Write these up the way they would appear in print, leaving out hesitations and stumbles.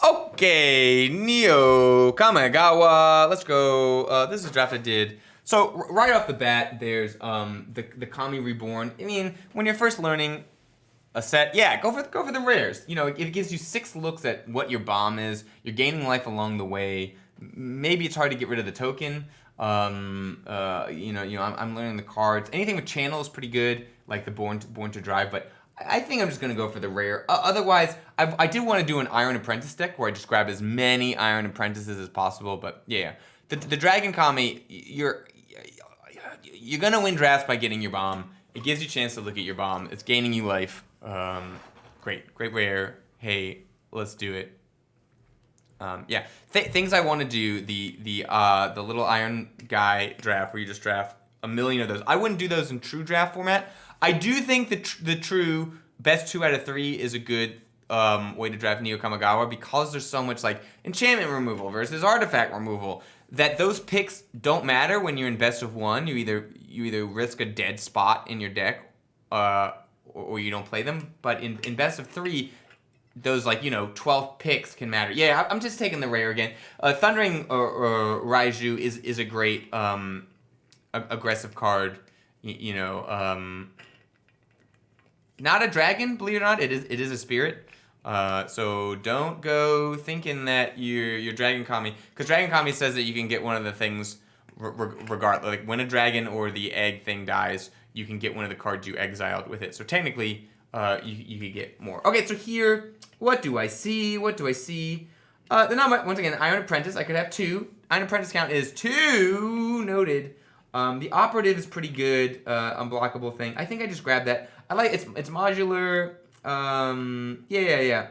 Okay, Neo Kamigawa. Let's go. This is a draft I did. So right off the bat, there's the Kami Reborn. I mean, when you're first learning a set, yeah, go for the rares. You know, it gives you 6 looks at what your bomb is. You're gaining life along the way. Maybe it's hard to get rid of the token. I'm learning the cards. Anything with channel is pretty good, like the Born to Drive, but I think I'm just going to go for the rare. Otherwise, I did want to do an Iron Apprentice deck where I just grab as many Iron Apprentices as possible. But yeah, the Dragon Kami, you're going to win drafts by getting your bomb. It gives you a chance to look at your bomb. It's gaining you life. Great rare. Hey, let's do it. Things I want to do, the little Iron Guy draft where you just draft a million of those. I wouldn't do those in true draft format. I do think the true best 2 out of 3 is a good way to draft Neo Kamigawa because there's so much like enchantment removal versus artifact removal that those picks don't matter when you're in best of 1. You either risk a dead spot in your deck or you don't play them. But in best of 3, those 12 picks can matter. Yeah, I'm just taking the rare again. Thundering Raiju is a great aggressive card. Not a dragon, believe it or not. It is a spirit. So don't go thinking that you're Dragon Kami, because Dragon Kami says that you can get one of the things regardless. Like when a dragon or the egg thing dies, you can get one of the cards you exiled with it. So technically, you could get more. Okay, so here, what do I see? Once again, Iron Apprentice. I could have 2. Iron Apprentice count is 2. Noted. The operative is pretty good, unblockable thing. I think I just grabbed that. I like it's modular. Yeah.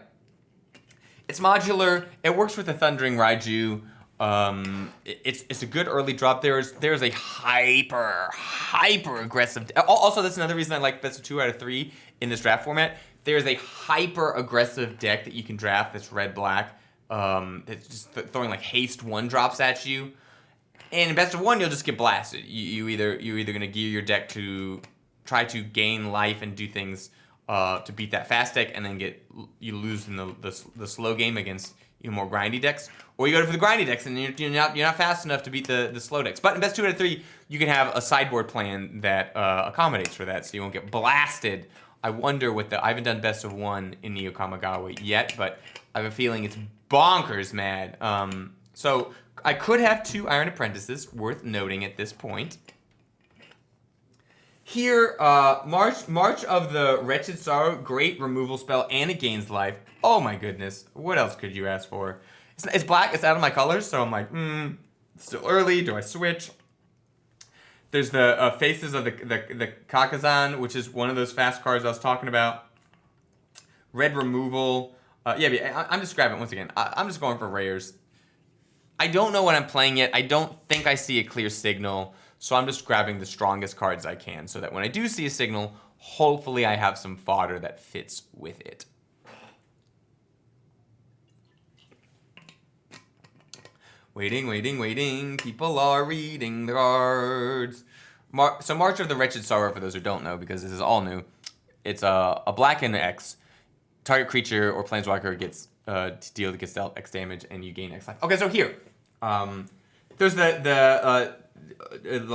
It's modular. It works with the Thundering Raiju. It's a good early drop. There's a hyper aggressive. Also, that's another reason I like best of 2 out of 3 in this draft format. There's a hyper aggressive deck that you can draft that's red black. It's just throwing like haste 1 drops at you. And in best of 1, you'll just get blasted. You're either gonna gear your deck to try to gain life and do things to beat that fast deck, and then you lose in the slow game against more grindy decks, or you go for the grindy decks and you're not fast enough to beat the slow decks. But in best 2 out of 3, you can have a sideboard plan that accommodates for that, so you won't get blasted. I wonder I haven't done best of 1 in Neo Kamigawa yet, but I have a feeling it's bonkers mad. So I could have 2 Iron Apprentices, worth noting at this point. Here, March of the Wretched Sorrow, great removal spell, and it gains life. Oh my goodness, what else could you ask for? It's black, it's out of my colors, so I'm like, it's still early, do I switch? There's the Faces of the Kakazan, which is one of those fast cards I was talking about. Red removal. I'm just grabbing, once again, I'm just going for rares. I don't know what I'm playing yet. I don't think I see a clear signal, so I'm just grabbing the strongest cards I can so that when I do see a signal, hopefully I have some fodder that fits with it. Waiting. People are reading the cards. So March of the Wretched Sorrow, for those who don't know, because this is all new, it's a black and X. Target creature or planeswalker gets dealt X damage, and you gain X life. Okay, so here, there's the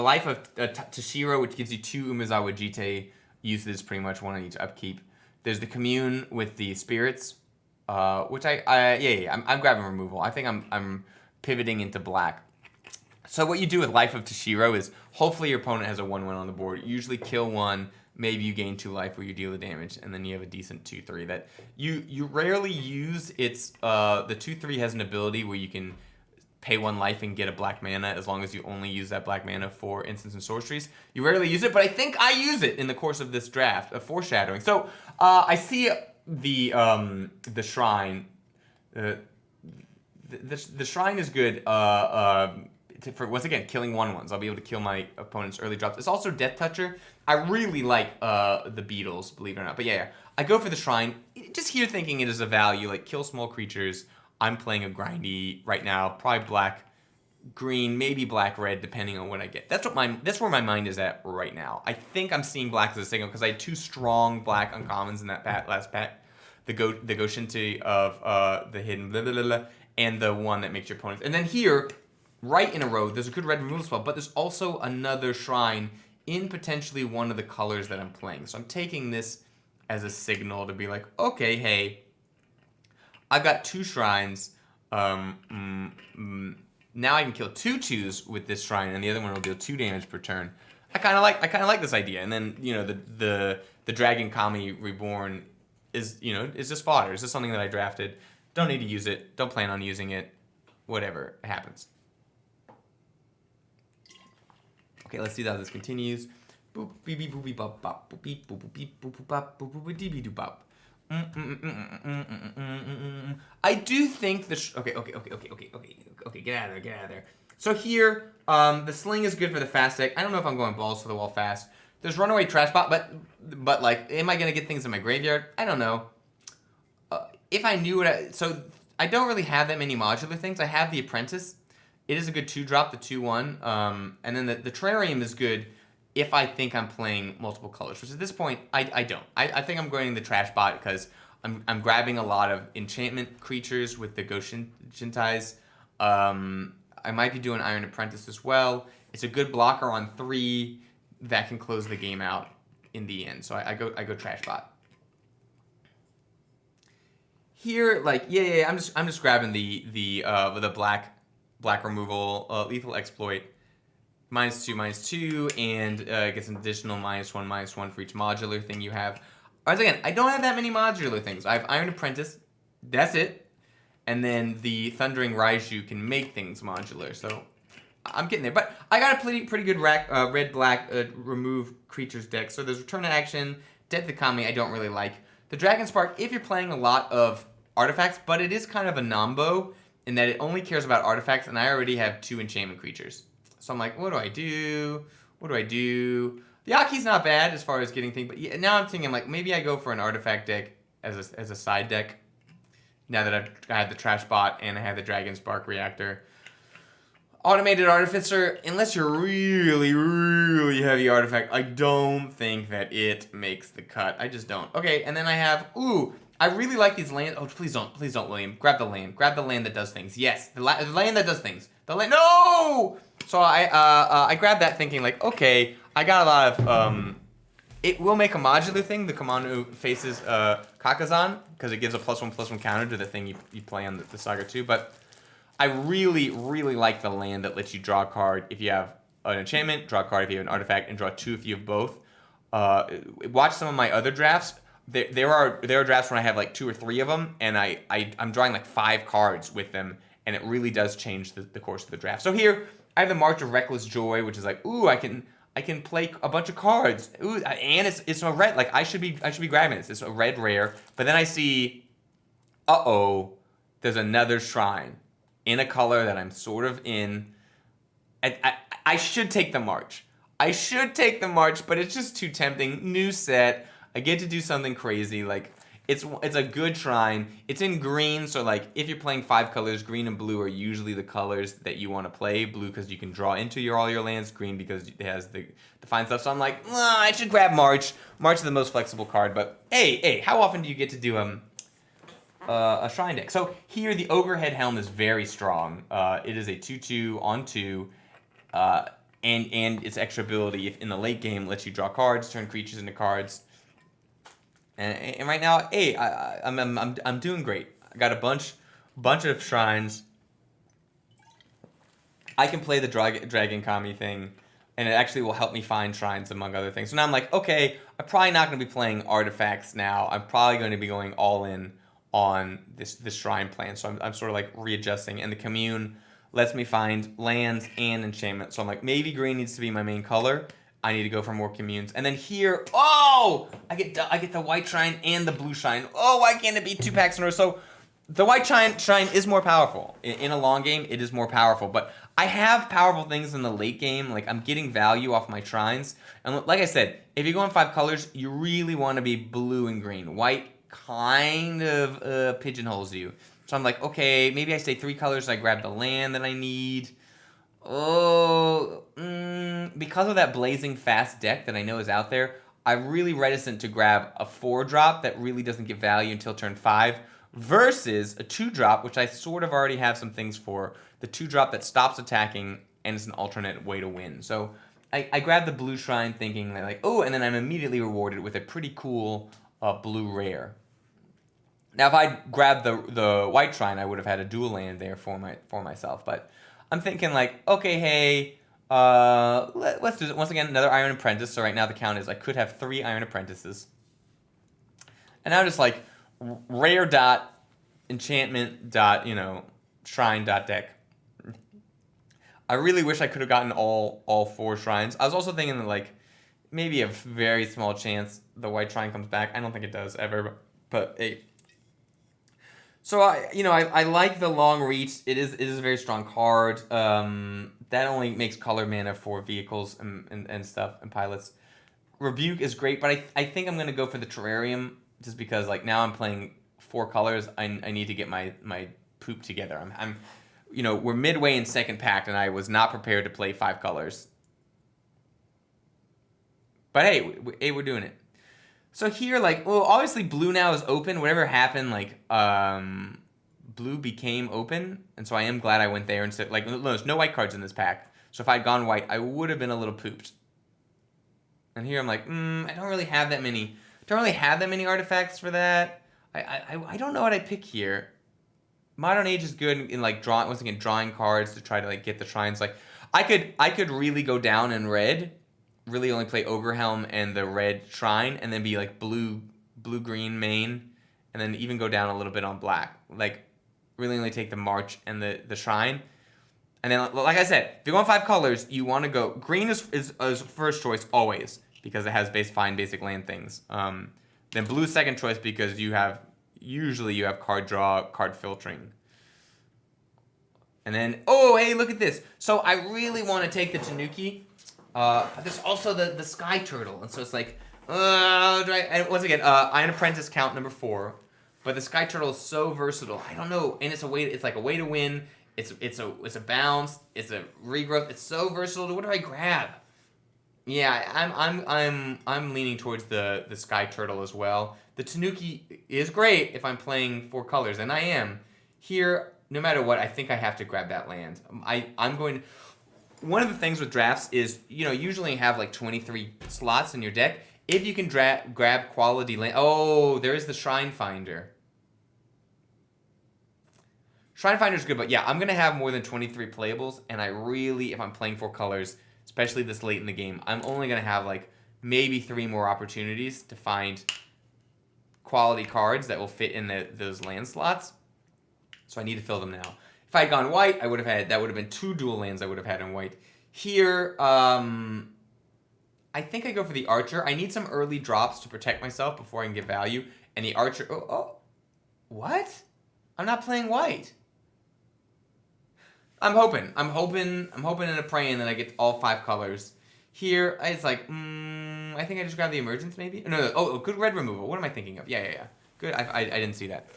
Life of Tashiro, which gives you 2 Umezawa Jite uses, pretty much 1 on each upkeep. There's the Commune with the spirits, which I'm grabbing removal. I think I'm pivoting into black. So what you do with Life of Tashiro is hopefully your opponent has a 1/1 on the board. You usually kill 1. Maybe you gain 2 life where you deal the damage, and then you have a decent 2/3 that you rarely use. It's the 2/3 has an ability where you can pay 1 life and get a black mana as long as you only use that black mana for instants and sorceries. You rarely use it, but I think I use it in the course of this draft, a foreshadowing. So I see the shrine. The shrine is good for, once again, killing 1/1s. I'll be able to kill my opponent's early drops. It's also Death Toucher. I really like the Beatles, believe it or not. But yeah, I go for the shrine. Just here thinking it is a value, like kill small creatures. I'm playing a grindy right now, probably black, green, maybe black, red, depending on what I get. That's where my mind is at right now. I think I'm seeing black as a signal because I had 2 strong black uncommons in that last pack. the Goshinti of the hidden blah, blah, blah, blah, and the one that makes your opponents. And then here, right in a row, there's a good red removal spell, but there's also another shrine in potentially one of the colors that I'm playing. So I'm taking this as a signal to be like, okay, hey, I've got 2 shrines. Now I can kill 2 2s with this shrine, and the other one will deal 2 damage per turn. I kind of like this idea. And then the Dragon Kami Reborn is just fodder. It's just something that I drafted. Don't need to use it. Don't plan on using it. Whatever happens. Okay, let's see how this continues. Boop beep beep boop beep bop bop boop beep boop boop beep boop boop bop boop boop dee beep doop bop. I do think the okay. Get out of there. So here, the sling is good for the fast deck. I don't know if I'm going balls to the wall fast. There's runaway trash bot, but like, am I gonna get things in my graveyard? I don't know. If I knew so I don't really have that many modular things. I have the Apprentice. It is a good 2-drop, the 2/1, and then the Terrarium is good if I think I'm playing multiple colors, which at this point, I don't. I think I'm going the trash bot because I'm grabbing a lot of enchantment creatures with the Goshintais. I might be doing Iron Apprentice as well. It's a good blocker on 3 that can close the game out in the end. So I go trash bot. Here, like, yeah, I'm just grabbing the black removal, lethal exploit. -2/-2, and gets an additional -1/-1 for each modular thing you have. Once again, I don't have that many modular things. I have Iron Apprentice, that's it. And then the Thundering Raiju can make things modular, so I'm getting there. But I got a pretty good red-black remove creatures deck. So there's Return to Action, Death to Kami I don't really like. The Dragon Spark, if you're playing a lot of artifacts, but it is kind of a nombo in that it only cares about artifacts, and I already have 2 enchantment creatures. So I'm like, what do I do? The Aki's not bad as far as getting things, but yeah, now I'm thinking like maybe I go for an artifact deck as a side deck. Now that I have the Trash Bot and I have the Dragon Spark Reactor. Automated Artificer, unless you're really, really heavy artifact, I don't think that it makes the cut. I just don't. Okay, and then I have, I really like these lands. Oh, please don't, William. Grab the land. Grab the land that does things. Yes, the land that does things. The land, no! So I grabbed that thinking like, okay, I got a lot of, it will make a modular thing. The Commando faces Kakazan, because it gives a +1/+1 counter to the thing you play on the Saga 2, but I really, really like the land that lets you draw a card if you have an enchantment, draw a card if you have an artifact, and draw 2 if you have both. Watch some of my other drafts. There are drafts when I have like 2 or 3 of them, and I'm drawing like 5 cards with them, and it really does change the course of the draft. So here, I have the March of Reckless Joy, which is like, I can play a bunch of cards. And it's a red. Like I should be grabbing this. It's a red rare. But then I see, there's another shrine in a color that I'm sort of in. I should take the March. But it's just too tempting. New set. I get to do something crazy. Like it's a good shrine. It's in green, so like if you're playing 5 colors, green and blue are usually the colors that you want to play. Blue because you can draw into all your lands. Green because it has the fine stuff. So I'm like, I should grab March. March is the most flexible card. But hey, how often do you get to do a shrine deck? So here the Ogre Head Helm is very strong. It is a 2/2 on 2. And its extra ability, if in the late game, lets you draw cards, turn creatures into cards. And right now, I'm doing great. I got a bunch of shrines. I can play the Dragon Kami thing, and it actually will help me find shrines among other things. So now I'm like, okay, I'm probably not going to be playing artifacts now. I'm probably going to be going all in on this shrine plan. So I'm sort of like readjusting, and the commune lets me find lands and enchantment. So I'm like, maybe green needs to be my main color. I need to go for more communes. And then here, I get the white shrine and the blue shrine. Why can't it be 2 packs in a row? So the white shrine is more powerful. In a long game, it is more powerful. But I have powerful things in the late game. Like I'm getting value off my shrines. And like I said, if you go in 5 colors, you really want to be blue and green. White kind of pigeonholes you. So I'm like, okay, maybe I stay 3 colors. I grab the land that I need. Because of that blazing fast deck that I know is out there, I'm really reticent to grab a 4-drop that really doesn't get value until turn 5 versus a 2-drop, which I sort of already have some things for. The 2-drop that stops attacking and is an alternate way to win. So I grabbed the blue shrine thinking like, oh, and then I'm immediately rewarded with a pretty cool blue rare. Now, if I grabbed the white shrine, I would have had a dual land there for myself. But I'm thinking like, okay, hey, let's do it. Once again, another Iron Apprentice. So right now the count is I could have 3 Iron Apprentices. And now just like rare dot enchantment dot, shrine dot deck. I really wish I could have gotten all 4 shrines. I was also thinking that like maybe a very small chance the white shrine comes back. I don't think it does ever, but hey. So I like the long reach. It is a very strong card. That only makes color mana for vehicles and stuff and pilots. Rebuke is great, but I think I'm gonna go for the Terrarium just because like now I'm playing 4 colors. I need to get my poop together. I'm we're midway in second pack and I was not prepared to play 5 colors. But hey, we're doing it. So here, like, well, obviously blue now is open. Whatever happened, like, blue became open, and so I am glad I went there instead. Like, there's no white cards in this pack, so if I'd gone white, I would have been a little pooped. And here I'm like, I don't really have that many. Don't really have that many artifacts for that. I don't know what I pick here. Modern Age is good in like drawing cards to try to like get the shrines. Like, I could really go down in red. Really only play Ogre Helm and the red shrine, and then be like blue green main, and then even go down a little bit on black. Like really only take the March and the shrine, and then like I said, if you want 5 colors, you want to go green is first choice always because it has basic land things. Then blue second choice because you have card draw, card filtering. And then hey, look at this. So I really want to take the Tanuki. But there's also the Sky Turtle, and so it's like, and once again, Iron Apprentice count number 4, but the Sky Turtle is so versatile. I don't know, and it's like a way to win. It's a bounce. It's a regrowth. It's so versatile. What do I grab? Yeah, I'm leaning towards the Sky Turtle as well. The Tanuki is great if I'm playing 4 colors, and I am here. No matter what, I think I have to grab that land. I'm going. One of the things with drafts is, usually have like 23 slots in your deck. If you can grab quality land... Oh, there is the Shrine Finder. Shrine Finder is good, but yeah, I'm going to have more than 23 playables, and I really, if I'm playing 4 colors, especially this late in the game, I'm only going to have like maybe 3 more opportunities to find quality cards that will fit in those land slots. So I need to fill them now. If I had gone white, that would have been 2 dual lands I would have had in white. Here, I think I go for the Archer. I need some early drops to protect myself before I can get value. And the Archer, what? I'm not playing white. I'm hoping and praying that I get all 5 colors. Here, it's like, I think I just grabbed the Emergence maybe? No, good red removal. What am I thinking of? Yeah. Good, I didn't see that.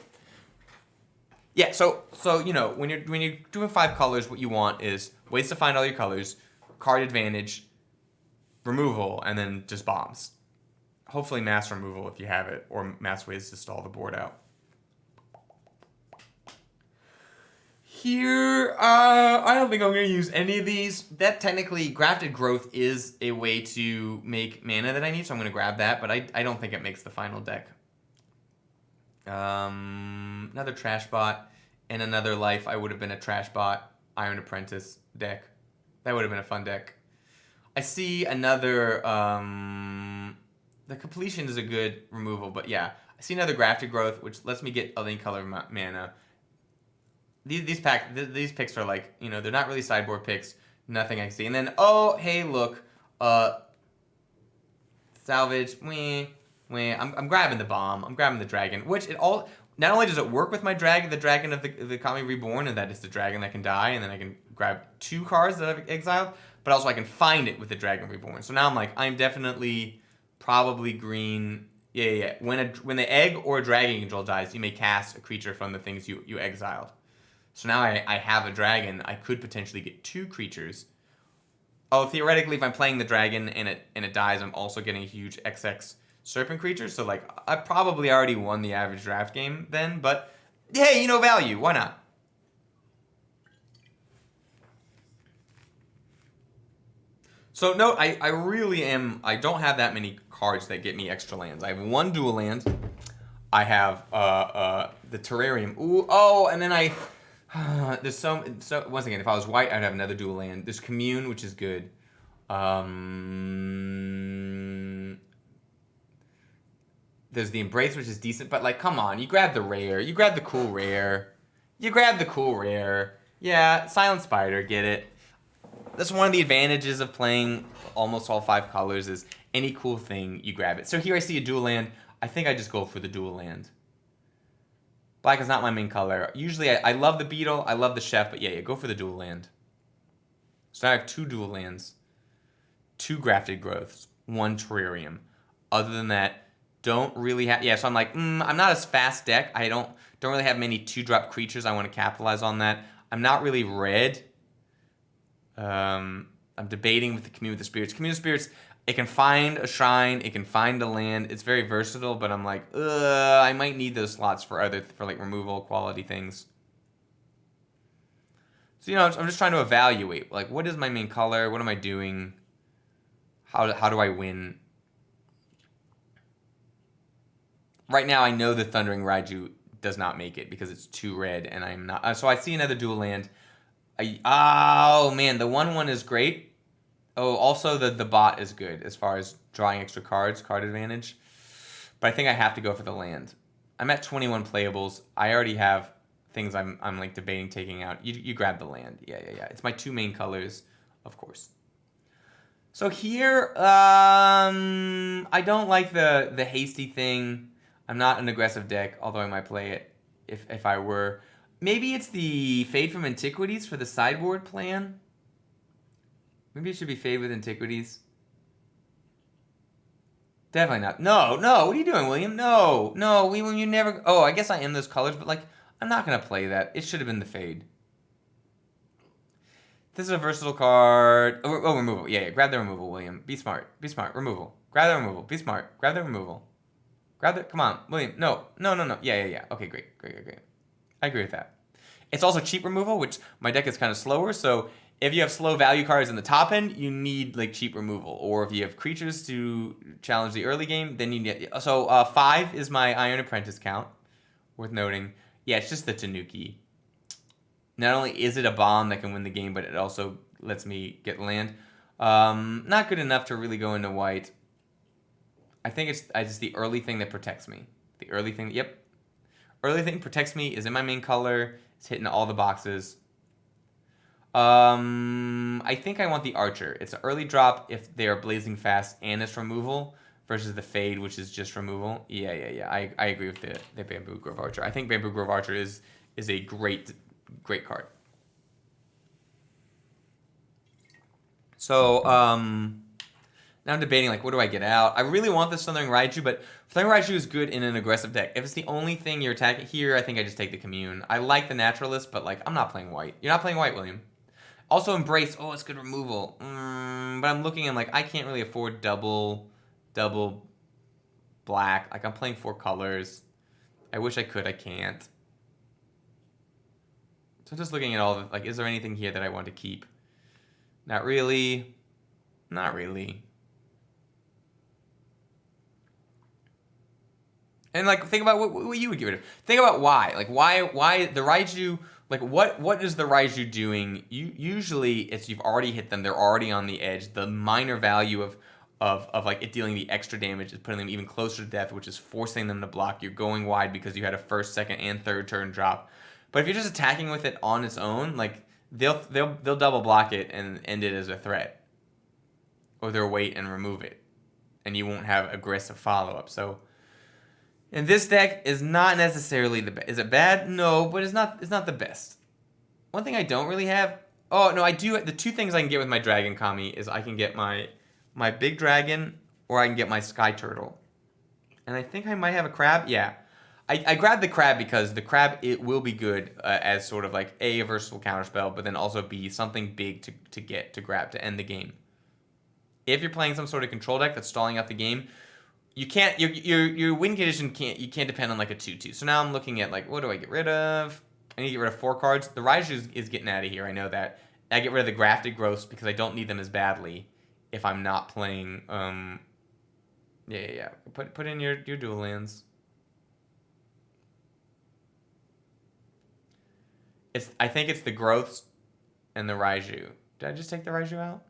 Yeah, so when you're doing 5 colors, what you want is ways to find all your colors, card advantage, removal, and then just bombs. Hopefully mass removal if you have it, or mass ways to stall the board out. Here, I don't think I'm going to use any of these. That technically, Grafted Growth is a way to make mana that I need, so I'm going to grab that, but I don't think it makes the final deck. Another Trash Bot, and another life. I would have been a Trash Bot, Iron Apprentice deck. That would have been a fun deck. I see another, the Completion is a good removal, but yeah. I see another Grafted Growth, which lets me get any color mana. These picks are like, they're not really sideboard picks. Nothing I can see. And then, hey, look, salvage, I'm grabbing the bomb. I'm grabbing the dragon, which not only does it work with my dragon, the dragon of the Kami Reborn, and that is the dragon that can die, and then I can grab 2 cards that I've exiled, but also I can find it with the Dragon Reborn. So now I'm definitely probably green. Yeah. When the egg or dragon control dies, you may cast a creature from the things you exiled. So now I have a dragon. I could potentially get 2 creatures. Oh, theoretically, if I'm playing the dragon and it dies, I'm also getting a huge XX serpent creature. So like, I probably already won the average draft game then. But hey, you know, value. Why not? So no, I really am. I don't have that many cards that get me extra lands. I have one dual land. I have the terrarium. Ooh, oh, and then there's so once again, if I was white, I'd have another dual land. There's commune, which is good. There's the embrace, which is decent, but like, come on, you grab the rare, you grab the cool rare, you grab the cool rare. Yeah, silent spider, get it. That's one of the advantages of playing almost all 5 colors is any cool thing, you grab it. So here I see a dual land. I think I just go for the dual land. Black is not my main color. Usually I love the beetle, I love the chef, but yeah, go for the dual land. So now I have 2 dual lands, 2 grafted growths, 1 terrarium. Other than that, don't really have... Yeah, so I'm like, I'm not as fast deck. I don't really have many 2-drop creatures. I want to capitalize on that. I'm not really red. I'm debating with the Commune with the Spirits. Commune with Spirits, it can find a shrine, it can find a land. It's very versatile, but I'm like, I might need those slots for like removal quality things. So, you know, I'm just trying to evaluate, like, what is my main color? What am I doing? How do I win? Right now, I know the Thundering Raiju does not make it because it's 2 red, and I'm not. So I see another dual land. Oh man, the 1/1 is great. Oh, also the bot is good as far as drawing extra cards, card advantage. But I think I have to go for the land. I'm at 21 playables. I already have things I'm like debating taking out. You grab the land. Yeah. It's my 2 main colors, of course. So here, I don't like the hasty thing. I'm not an aggressive deck, although I might play it if I were. Maybe it's the Fade from Antiquities for the sideboard plan. Maybe it should be Fade with Antiquities. Definitely not. No. What are you doing, William? No. William, you never... Oh, I guess I am those colors, but, like, I'm not going to play that. It should have been the Fade. This is a versatile card. Oh, removal. Yeah. Grab the removal, William. Be smart. Removal. Grab the removal. Be smart. Grab the removal. Come on, William. No. Yeah. Okay, great. I agree with that. It's also cheap removal, which my deck is kind of slower, so if you have slow value cards in the top end, you need like cheap removal. Or if you have creatures to challenge the early game, then you need... So 5 is my Iron Apprentice count, worth noting. Yeah, it's just the Tanuki. Not only is it a bomb that can win the game, but it also lets me get land. Not good enough to really go into white. I think it's just the early thing that protects me. The early thing... Yep. Early thing protects me, is in my main color, it's hitting all the boxes. I think I want the Archer. It's an early drop if they are blazing fast and it's removal versus the Fade, which is just removal. Yeah. I agree with the Bamboo Grove Archer. I think Bamboo Grove Archer is a great card. So, now I'm debating, like, what do I get out? I really want this Thundering Raiju, but Thundering Raiju is good in an aggressive deck. If it's the only thing you're attacking here, I think I just take the Commune. I like the Naturalist, but, like, I'm not playing white. You're not playing white, William. Also, Embrace. Oh, it's good removal. But I'm looking and, like, I can't really afford double black. Like, I'm playing 4 colors. I wish I could. I can't. So I'm just looking at all the, like, is there anything here that I want to keep? Not really. Not really. And, like, think about what you would get rid of. Think about why. Like, why the Raiju... Like, what is the Raiju doing? Usually, it's you've already hit them. They're already on the edge. The minor value of like, it dealing the extra damage is putting them even closer to death, which is forcing them to block. You're going wide because you had a first, second, and third turn drop. But if you're just attacking with it on its own, like, they'll double block it and end it as a threat. Or they'll wait and remove it. And you won't have aggressive follow-up. So... And this deck is not necessarily the best. Is it bad? No, but it's not the best. One thing I don't really have... Oh, no, I do... The 2 things I can get with my Dragon Kami is I can get my big dragon or I can get my Sky Turtle. And I think I might have a crab. Yeah. I grabbed the crab because the crab, it will be good as sort of like A versatile counterspell, but then also B, something big to grab to end the game. if you're playing some sort of control deck that's stalling out the game, you can't your win condition can't depend on like a 2/2. So now I'm looking at like, what do I get rid of? I need to get rid of 4 cards. The Raiju is getting out of here. I know that. I get rid of the Grafted Growths because I don't need them as badly if I'm not playing. Yeah. Put in your dual lands. I think it's the Growths and the Raiju. Did I just take the Raiju out?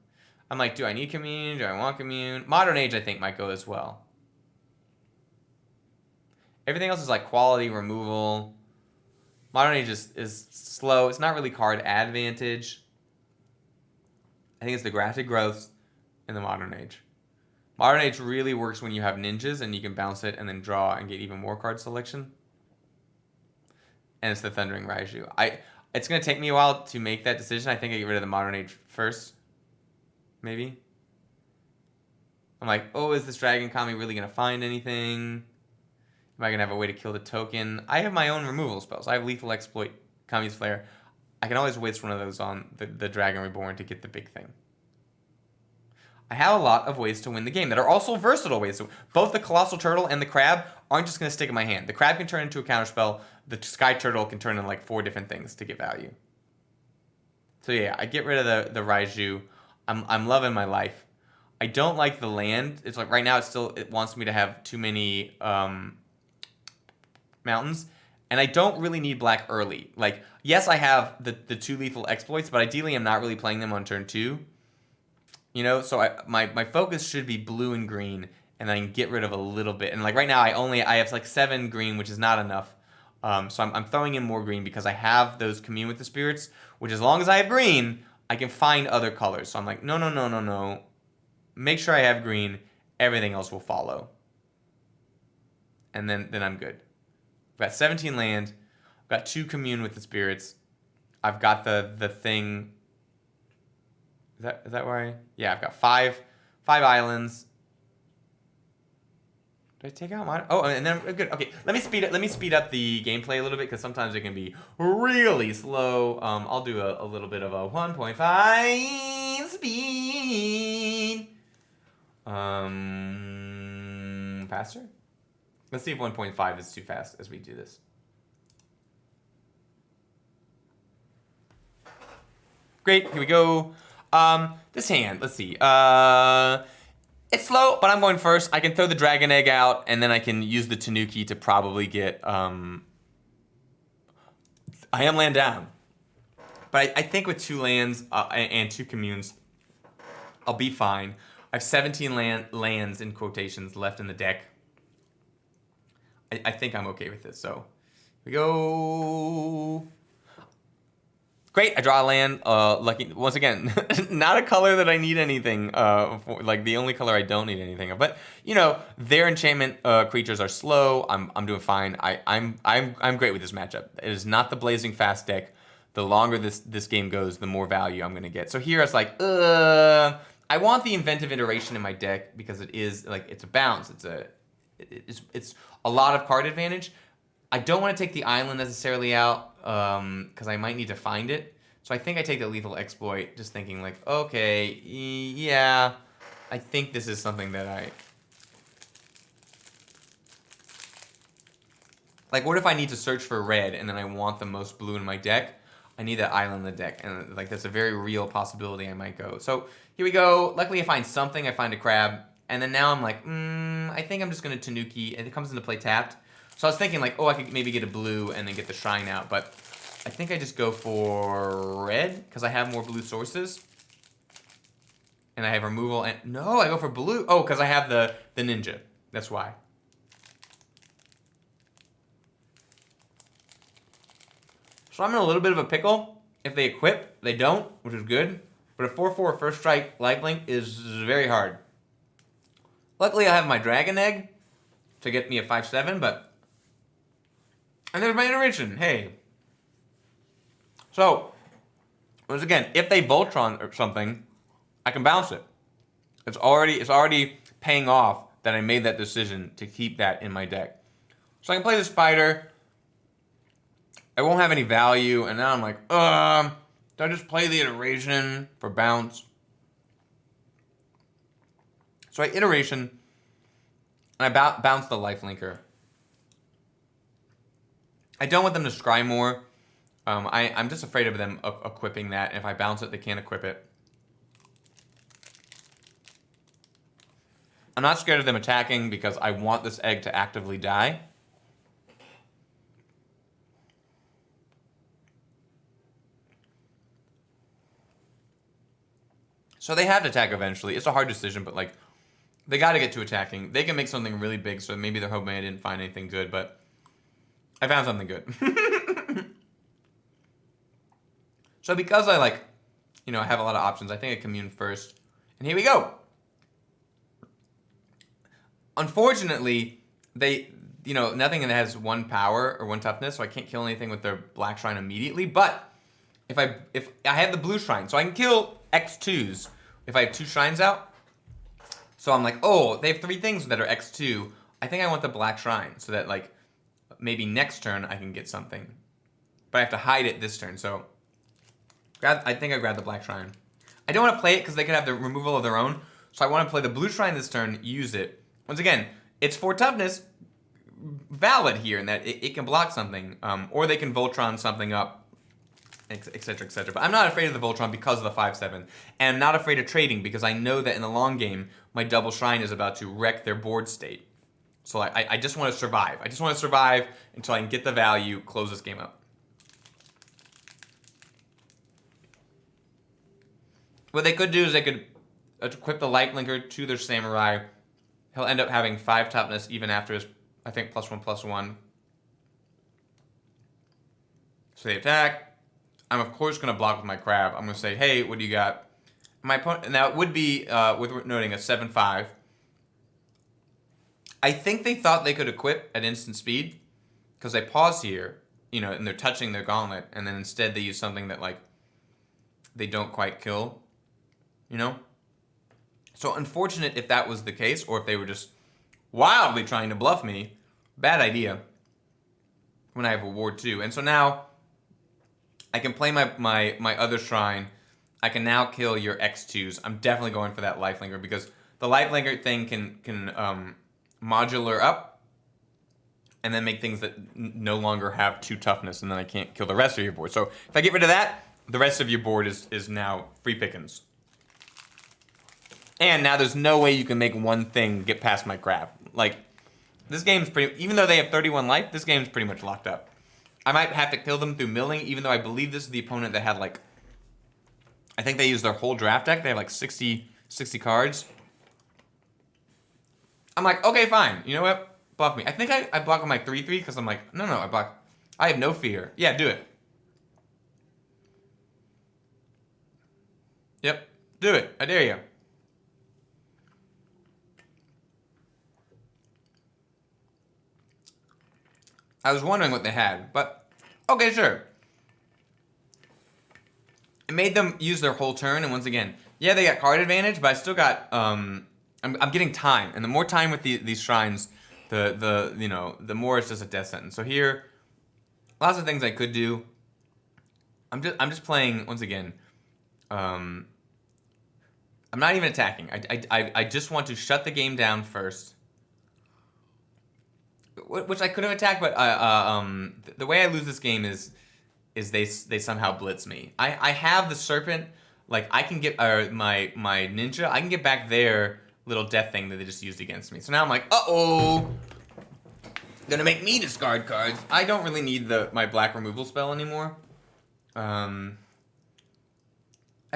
I'm like, do I need Commune? Do I want Commune? Modern Age, I think, might go as well. Everything else is like quality, removal. Modern Age is slow. It's not really card advantage. I think it's the Grafted Growths and the Modern Age. Modern Age really works when you have ninjas and you can bounce it and then draw and get even more card selection. And it's the Thundering Raiju. It's going to take me a while to make that decision. I think I get rid of the Modern Age first. Maybe. I'm like, oh, is this Dragon Kami really going to find anything? Am I going to have a way to kill the token? I have my own removal spells. I have Lethal Exploit, Kami's Flare. I can always waste one of those on the Dragon Reborn to get the big thing. I have a lot of ways to win the game that are also versatile ways. So both the Colossal Turtle and the Crab aren't just going to stick in my hand. The Crab can turn into a counterspell. The Sky Turtle can turn into like 4 different things to get value. So yeah, I get rid of the Raiju. I'm loving my life. I don't like the land. It's like right now it wants me to have too many mountains. And I don't really need black early. Like, yes, I have the 2 lethal exploits, but ideally I'm not really playing them on turn 2. You know, so my focus should be blue and green, and then I can get rid of a little bit. And like right now, I have like 7 green, which is not enough. So I'm throwing in more green because I have those Commune with the Spirits, which as long as I have green, I can find other colors. So I'm like, no. Make sure I have green. Everything else will follow. And then I'm good. I've got 17 land. I've got 2 Commune with the Spirits. I've got the thing. Is that where I? Yeah, I've got 5 islands. Did I take out mine? Oh, and then good. Okay, let me speed up the gameplay a little bit because sometimes it can be really slow. I'll do a little bit of a 1.5 speed. Faster. Let's see if 1.5 is too fast as we do this. Great. Here we go. This hand, let's see. It's slow, but I'm going first. I can throw the Dragon Egg out, and then I can use the Tanuki to probably get, I am land down. But I think with 2 lands and 2 communes, I'll be fine. I have 17 lands in quotations left in the deck. I think I'm okay with this, so here we go. Great, I draw a land. Lucky once again, not a color that I need anything for. Like the only color I don't need anything of. But you know, their enchantment creatures are slow. I'm doing fine. I'm great with this matchup. It is not the blazing fast deck. The longer this game goes, the more value I'm gonna get. So here it's like, I want the inventive iteration in my deck because it is like it's a bounce. It's a lot of card advantage. I don't want to take the island necessarily out because I might need to find it. So I think I take the lethal exploit, just thinking like, okay, yeah, I think this is something that I... Like, what if I need to search for red and then I want the most blue in my deck? I need that island in the deck, and like that's a very real possibility I might go. So here we go. Luckily I find something, I find a crab, and then now I'm like, I think I'm just going to Tanuki, and it comes into play tapped. So I was thinking like, oh, I could maybe get a blue and then get the shrine out, but I think I just go for red because I have more blue sources. And I have removal and... No, I go for blue. Oh, because I have the ninja. That's why. So I'm in a little bit of a pickle. If they equip, they don't, which is good. But a 4/4 first strike lifelink is very hard. Luckily I have my Dragon Egg to get me a 5/7, but... And there's my iteration. Hey. So, once again, if they Voltron or something, I can bounce it. It's already paying off that I made that decision to keep that in my deck. So I can play the spider. I won't have any value, and now I'm like, do I just play the iteration for bounce? So I iteration, and I bounce the lifelinker. I don't want them to scry more. I'm just afraid of them equipping that, and if I bounce it, they can't equip it. I'm not scared of them attacking because I want this egg to actively die. So they have to attack eventually. It's a hard decision, but like, they got to get to attacking. They can make something really big, so maybe they're hoping I didn't find anything good, but I found something good. So because I like, I have a lot of options, I think I commune first. And here we go. Unfortunately, nothing that has 1 power or 1 toughness, so I can't kill anything with their black shrine immediately. But if I have the blue shrine, so I can kill X2s if I have 2 shrines out. So I'm like, oh, they have 3 things that are X2. I think I want the black shrine so that like maybe next turn I can get something. But I have to hide it this turn, so I think I grabbed the black shrine. I don't want to play it because they could have the removal of their own. So I want to play the blue shrine this turn, use it. Once again, it's 4 toughness, valid here in that it can block something. Or they can Voltron something up, etc., etc. But I'm not afraid of the Voltron because of the 5/7. And I'm not afraid of trading because I know that in the long game, my double shrine is about to wreck their board state. So I just want to survive. I just want to survive until I can get the value, close this game up. What they could do is they could equip the lifelinker to their samurai. He'll end up having 5 toughness even after his, I think, +1/+1. So they attack. I'm of course going to block with my crab. I'm going to say, hey, what do you got? My opponent, now it would be, with noting, a 7/5. I think they thought they could equip at instant speed because they pause here, and they're touching their gauntlet, and then instead they use something that, like, they don't quite kill, So unfortunate if that was the case, or if they were just wildly trying to bluff me. Bad idea when I have a ward too. And so now I can play my other shrine. I can now kill your X2s. I'm definitely going for that lifelinker because the lifelinker thing can modular up and then make things that no longer have 2 toughness, and then I can't kill the rest of your board. So if I get rid of that, the rest of your board is now free pickings. And now there's no way you can make one thing get past my crab. Like, this game's even though they have 31 life, this game's pretty much locked up. I might have to kill them through milling, even though I believe this is the opponent that had, like, I think they used their whole draft deck. They have, like, 60 cards. I'm like, okay, fine. You know what? Block me. I think I block with my 3/3 because I'm like, no, I block. I have no fear. Yeah, do it. Yep, do it. I dare you. I was wondering what they had, but okay, sure. It made them use their whole turn, and once again, yeah, they got card advantage, but I still got I'm getting time, and the more time with these shrines, the more it's just a death sentence. So here, lots of things I could do. I'm just playing once again. I'm not even attacking. I just want to shut the game down first. Which I could have attacked, but the way I lose this game is they somehow blitz me. I have the serpent, like I can get my ninja. I can get back their little death thing that they just used against me. So now I'm like, uh-oh, gonna make me discard cards. I don't really need my black removal spell anymore. I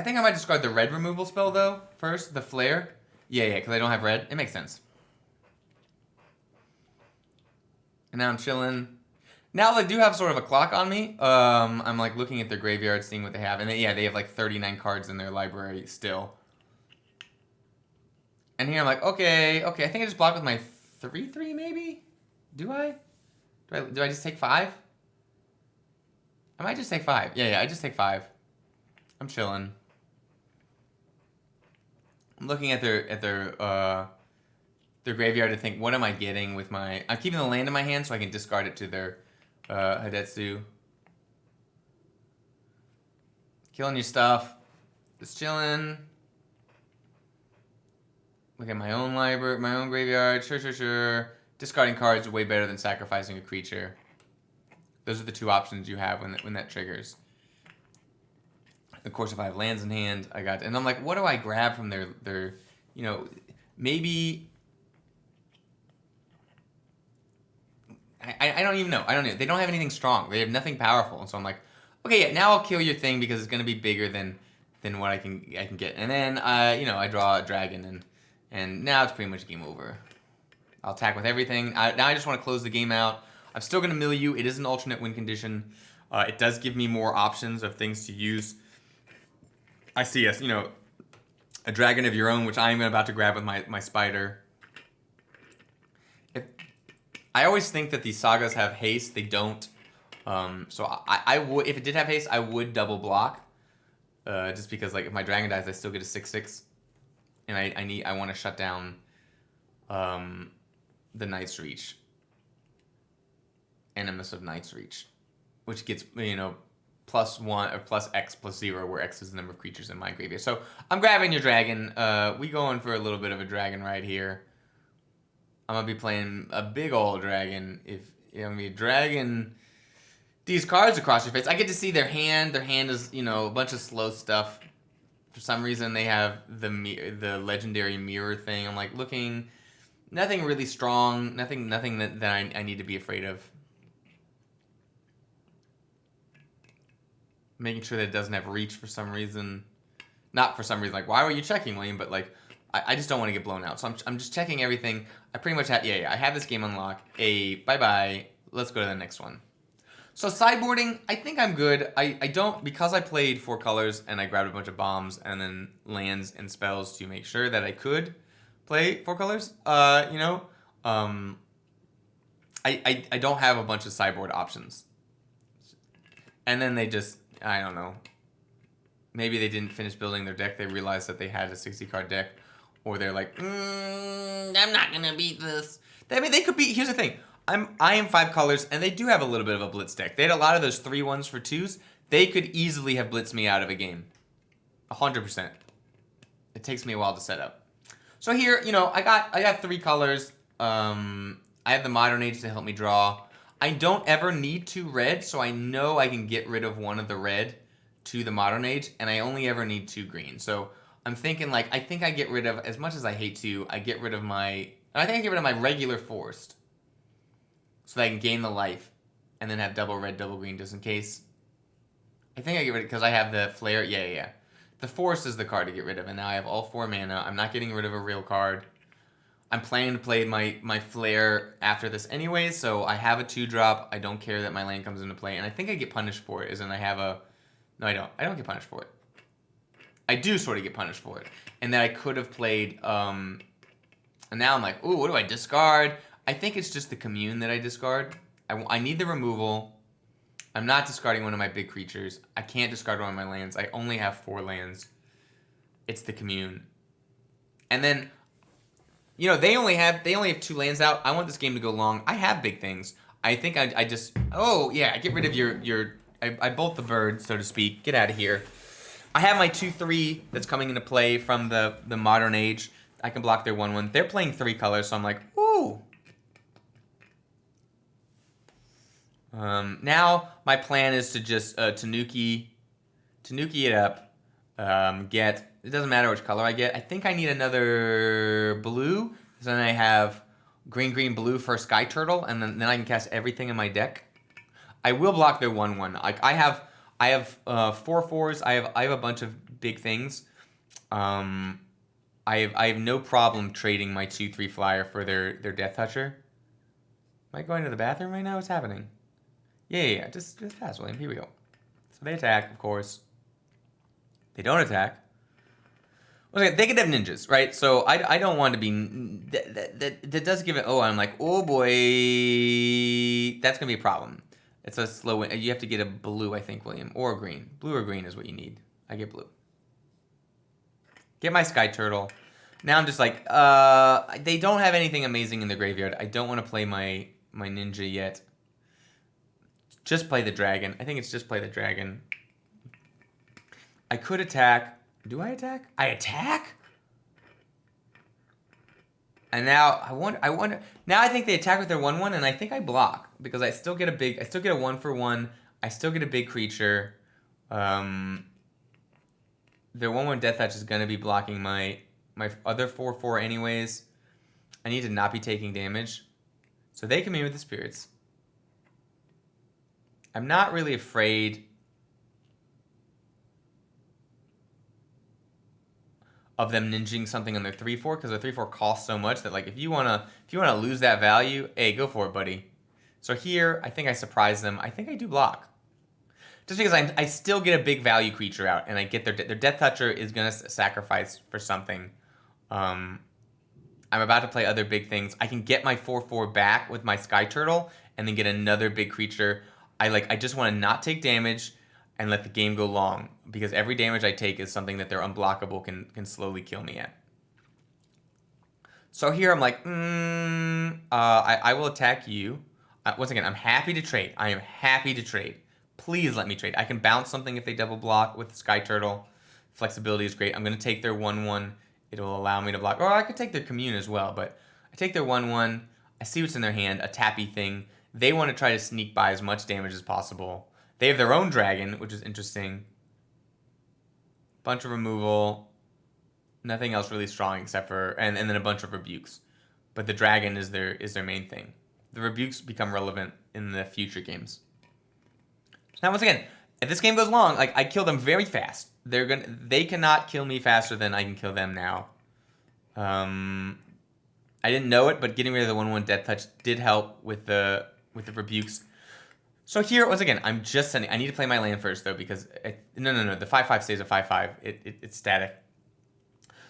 think I might discard the red removal spell though first, the flare. Yeah, because I don't have red. It makes sense. And now I'm chilling. Now they do have sort of a clock on me. I'm like looking at their graveyard, seeing what they have. And they have like 39 cards in their library still. And here I'm like, okay, I think I just block with my 3/3 maybe? Do I? Do I just take 5? I might just take 5. Yeah, I just take 5. I'm chilling. I'm looking at their graveyard to think, what am I getting with my... I'm keeping the land in my hand so I can discard it to their Hidetsu. Killing your stuff. Just chilling. Look at my own library, my own graveyard. Sure. Discarding cards is way better than sacrificing a creature. Those are the two options you have when that triggers. Of course, if I have lands in hand, I got... And I'm like, what do I grab from their you know, maybe... I don't even know. I don't know. They don't have anything strong. They have nothing powerful. And so I'm like, okay, yeah, now I'll kill your thing because it's going to be bigger than what I can get. And then, you know, I draw a dragon, and now it's pretty much game over. I'll attack with everything. Now I just want to close the game out. I'm still going to mill you. It is an alternate win condition. It does give me more options of things to use. I see, yes, you know, a dragon of your own, which I'm about to grab with my spider. I always think that these sagas have haste. They don't. So I would, if it did have haste, I would double block. Just because, like, if my dragon dies, I still get a 6/6, and I want to shut down the Night's Reach. Animus of Night's Reach, which gets, you know, +1 or +X+0, where X is the number of creatures in my graveyard. So I'm grabbing your dragon. We going for a little bit of a dragon ride here. I'm gonna be playing a big old dragon. If you know me, dragon these cards across your face. I get to see their hand. Their hand is, you know, a bunch of slow stuff. For some reason, they have the legendary mirror thing. I'm like looking, nothing really strong. Nothing that I need to be afraid of. Making sure that it doesn't have reach for some reason. Not for some reason. Like, why were you checking, William? But like, I just don't want to get blown out. So I'm just checking everything. I pretty much have, yeah, I have this game unlocked. Bye-bye. Let's go to the next one. So sideboarding, I think I'm good. I don't, because I played 4 colors and I grabbed a bunch of bombs and then lands and spells to make sure that I could play 4 colors, you know, I don't have a bunch of sideboard options. And then they just, I don't know, maybe they didn't finish building their deck. They realized that they had a 60-card deck. Or they're like, I'm not going to beat this. I mean, they could beat, here's the thing. I am 5 colors, and they do have a little bit of a blitz deck. They had a lot of those 3/1s for 2s. They could easily have blitzed me out of a game. 100%. It takes me a while to set up. So here, you know, I got 3 colors. I have the Modern Age to help me draw. I don't ever need 2 red, so I know I can get rid of one of the red to the Modern Age, and I only ever need 2 green. So I'm thinking, like, I think I get rid of, as much as I hate to, I get rid of my regular forest. So that I can gain the life, and then have double red, double green, just in case. I think I get rid of, because I have the flare, yeah. The forest is the card to get rid of, and now I have all 4 mana. I'm not getting rid of a real card. I'm planning to play my flare after this anyway, so I have a 2-drop. I don't care that my land comes into play, and I think I get punished for it, no, I don't. I don't get punished for it. I do sort of get punished for it. And that I could have played, and now I'm like, ooh, what do I discard? I think it's just the commune that I discard. I need the removal. I'm not discarding one of my big creatures. I can't discard one of my lands. I only have 4 lands. It's the commune. And then, you know, they only have 2 lands out. I want this game to go long. I have big things. I think I just, oh, yeah, I get rid of I bolt the bird, so to speak. Get out of here. I have my 2/3 that's coming into play from the Modern Age. I can block their 1/1. They're playing 3 colors, so I'm like, ooh. Now my plan is to just Tanuki it up. It doesn't matter which color I get. I think I need another blue. So then I have green, blue for Sky Turtle, and then I can cast everything in my deck. I will block their 1/1. Like I have 4/4s. I have a bunch of big things. I have no problem trading my 2/3 flyer for their Death Toucher. Am I going to the bathroom right now? What's happening? Yeah. Just pass, William. Here we go. So they attack, of course. They don't attack. Okay, they could have ninjas, right? So I don't want to be... That does give it... Oh, I'm like, oh boy. That's going to be a problem. It's a slow... You have to get a blue, I think, William. Or a green. Blue or green is what you need. I get blue. Get my Sky Turtle. Now I'm just like... they don't have anything amazing in the graveyard. I don't want to play my ninja yet. Just play the dragon. I think it's just play the dragon. I could attack. Do I attack? I attack? And now I wonder. Now I think they attack with their 1/1, and I think I block because I still get a 1/1. I still get a big creature. Their 1/1 Death Touch is gonna be blocking my other 4/4 anyways. I need to not be taking damage, so they come in with the spirits. I'm not really afraid of them ninjing something on their 3/4 because their 3/4 costs so much that like if you wanna lose that value, hey, go for it, buddy. So here, I think I surprise them. I think I do block, just because I still get a big value creature out, and I get their Death Toucher is gonna sacrifice for something. I'm about to play other big things. I can get my 4/4 back with my Sky Turtle, and then get another big creature. I just want to not take damage and let the game go long, because every damage I take is something that they're unblockable can slowly kill me at. So here I'm like, I will attack you. Once again, I'm happy to trade. I am happy to trade. Please let me trade. I can bounce something if they double block with the Sky Turtle. Flexibility is great. I'm going to take their 1/1. It'll allow me to block. Or I could take their Commune as well, but I take their 1/1. I see what's in their hand, a tappy thing. They want to try to sneak by as much damage as possible. They have their own dragon, which is interesting. Bunch of removal. Nothing else really strong except for... And then a bunch of rebukes. But the dragon is their main thing. The rebukes become relevant in the future games. Now, once again, if this game goes long, like I kill them very fast. They cannot kill me faster than I can kill them now. I didn't know it, but getting rid of the 1/1 Death Touch did help with the rebukes. So here, once again, I'm just sending... I need to play my land first, though, because... No. The 5/5 stays a 5/5. It's static.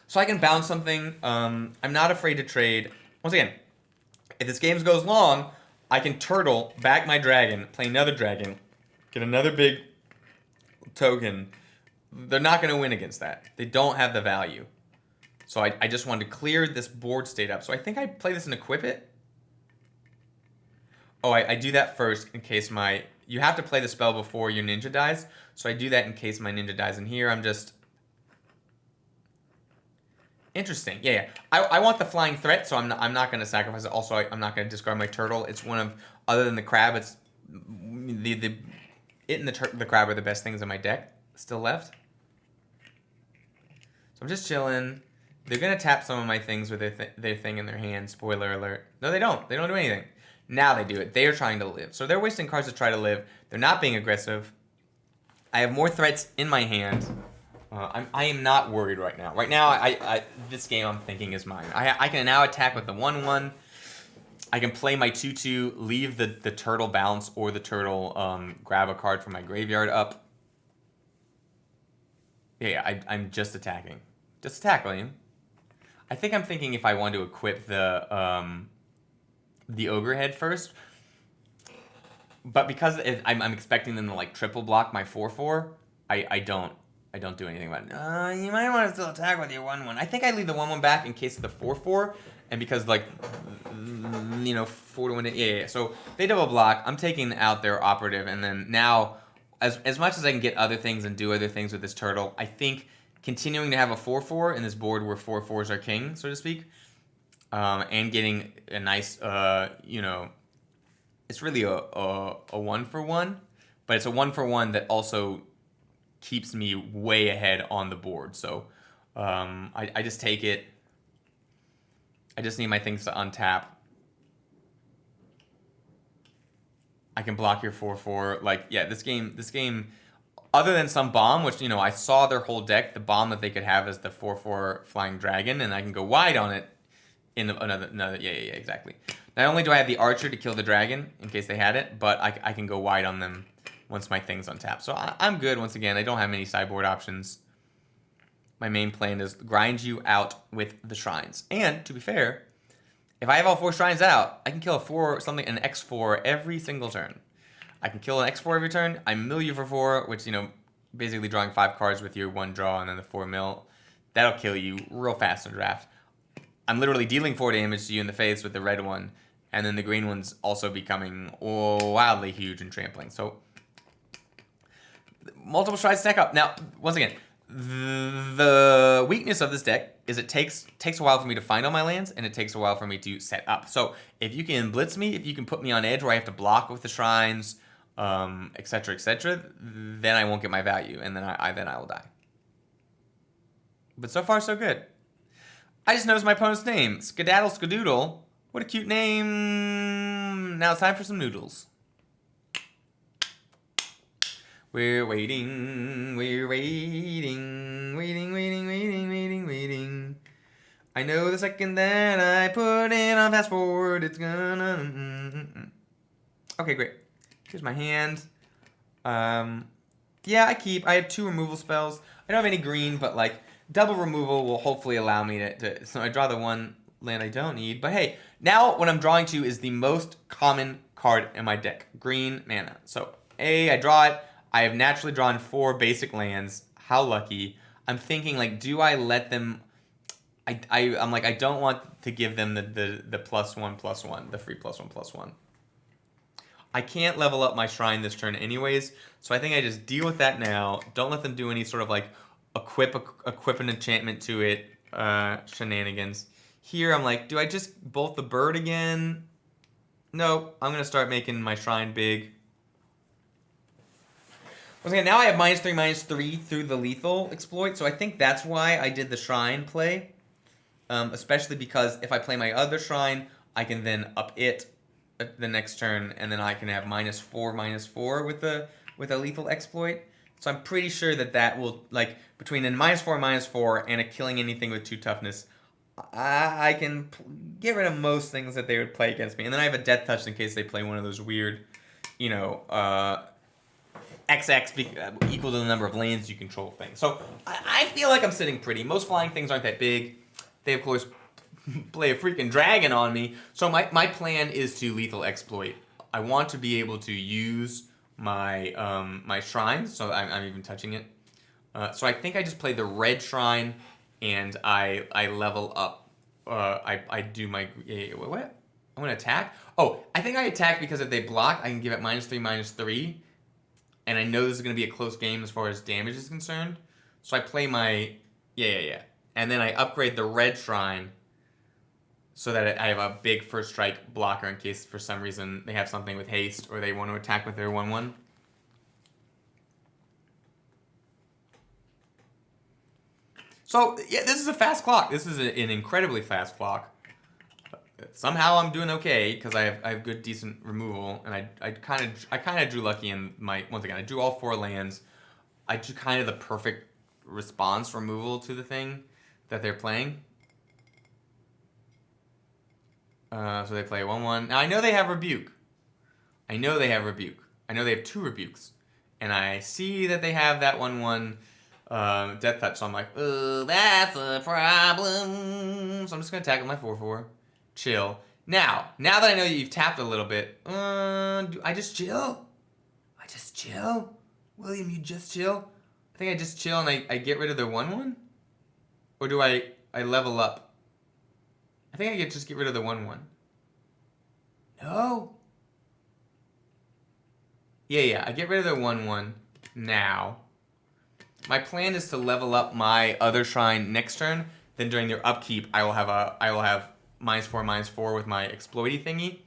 So I can bounce something. I'm not afraid to trade. Once again, if this game goes long, I can turtle, back my dragon, play another dragon, get another big token. They're not going to win against that. They don't have the value. So I just wanted to clear this board state up. So I think I play this and equip it. Oh, I do that first in case my... You have to play the spell before your ninja dies. So I do that in case my ninja dies. And here I'm just... Interesting. Yeah. I want the flying threat, so I'm not going to sacrifice it. Also, I'm not going to discard my turtle. It's one of... Other than the crab, it's... It and the crab are the best things in my deck still left. So I'm just chilling. They're going to tap some of my things with their thing in their hand. Spoiler alert. No, they don't. They don't do anything. Now they do it. They are trying to live. So they're wasting cards to try to live. They're not being aggressive. I have more threats in my hand. I am not worried right now. Right now, this game I'm thinking is mine. I can now attack with the 1/1. I can play my 2/2, leave the turtle bounce or the turtle grab a card from my graveyard up. Yeah, I'm just attacking. Just attack, William. I think I'm thinking if I want to equip the ogre head first, but because I'm expecting them to like triple block my 4/4, I don't do anything about it. You might want to still attack with your 1/1. I think I leave the 1/1 back in case of the 4/4, and because like 4-1. Yeah. So they double block. I'm taking out their operative, and then now, as much as I can get other things and do other things with this turtle, I think continuing to have a 4/4 in this board where 4/4s are king, so to speak, and getting a nice, it's really a 1/1, but it's a 1/1 that also keeps me way ahead on the board. So I just take it. I just need my things to untap. I can block your 4/4. Like, yeah, this game, other than some bomb, which, I saw their whole deck, the bomb that they could have is the 4/4 flying dragon, and I can go wide on it in another, yeah, exactly. Not only do I have the archer to kill the dragon, in case they had it, but I can go wide on them once my thing's untapped. So I'm good. Once again, I don't have many sideboard options. My main plan is grind you out with the shrines. And, to be fair, if I have all 4 shrines out, I can kill an X4 every single turn. I can kill an X4 every turn. I mill you for 4, which, basically drawing 5 cards with your 1 draw and then the 4 mill. That'll kill you real fast in draft. I'm literally dealing 4 damage to you in the face with the red one, and then the green one's also becoming wildly huge and trampling. So, multiple shrines stack up. Now, once again, The weakness of this deck is it takes a while for me to find all my lands, and it takes a while for me to set up. So if you can blitz me, if you can put me on edge where I have to block with the shrines, etc., then I won't get my value, and then I will die. But so far, so good. I just noticed my opponent's name. Skedaddle Skadoodle. What a cute name. Now it's time for some noodles. We're waiting. I know the second that I put it on fast forward, it's gonna... Okay, great. Here's my hand. Yeah, I have 2 removal spells. I don't have any green, but like double removal will hopefully allow me to so I draw the one land I don't need. But hey, now what I'm drawing to is the most common card in my deck. Green mana. So I draw it. I have naturally drawn 4 basic lands. How lucky. I'm thinking like, do I let them... I'm like, I don't want to give them the +1/+1, the free +1/+1. I can't level up my shrine this turn anyways, so I think I just deal with that now. Don't let them do any sort of like equip an enchantment to it shenanigans. Here I'm like, do I just bolt the bird again? Nope, I'm gonna start making my shrine big. Okay, now I have -3/-3 through the lethal exploit, so I think that's why I did the shrine play. Especially because if I play my other shrine, I can then up it the next turn, and then I can have -4/-4 with a lethal exploit. So I'm pretty sure that will, like, between a -4/-4 and a killing anything with 2 toughness, I can get rid of most things that they would play against me. And then I have a death touch in case they play one of those weird, you know, XX equal to the number of lands you control things. So I feel like I'm sitting pretty. Most flying things aren't that big. They, of course, play a freaking dragon on me. So my plan is to lethal exploit. I want to be able to use my my shrines, so I'm even touching it. So I think I just play the red shrine, and I level up. I do my... What? I'm going to attack? Oh, I think I attack because if they block, I can give it -3/-3. And I know this is going to be a close game as far as damage is concerned. So I play my... Yeah. And then I upgrade the red shrine so that I have a big first strike blocker in case for some reason they have something with haste or they want to attack with their 1/1. So, yeah, this is a fast clock. This is an incredibly fast clock. Somehow I'm doing okay because I have good, decent removal, and I kind of drew lucky in my... Once again, I drew all 4 lands. I drew kind of the perfect response removal to the thing that they're playing. So they play 1/1. Now I know they have Rebuke. I know they have 2 Rebukes, and I see that they have that 1/1 Death Touch. So I'm like, oh, that's a problem. So I'm just gonna attack with my 4/4. Chill. Now that I know that you've tapped a little bit, do I just chill? William, you just chill? I think I just chill and I get rid of the 1/1? Or do I level up? I think I just get rid of the 1/1. No. Yeah, I get rid of the 1/1 now. My plan is to level up my other shrine next turn. Then during their upkeep, I will have -4/-4 with my exploity thingy.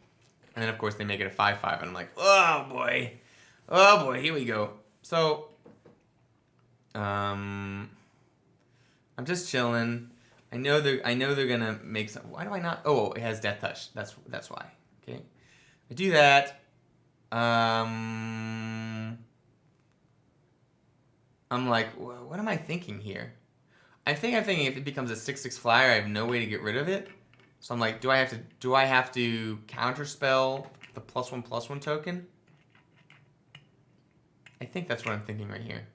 And then of course they make it a 5/5 and I'm like, oh boy, here we go. So I'm just chilling. I know they're gonna make some... Why do I not... Oh, it has Death Touch. That's why. Okay. I do that. I'm like, what am I thinking here? I'm thinking if it becomes a 6/6 flyer, I have no way to get rid of it. So I'm like, do I have to counterspell the +1/+1 token? I think that's what I'm thinking right here.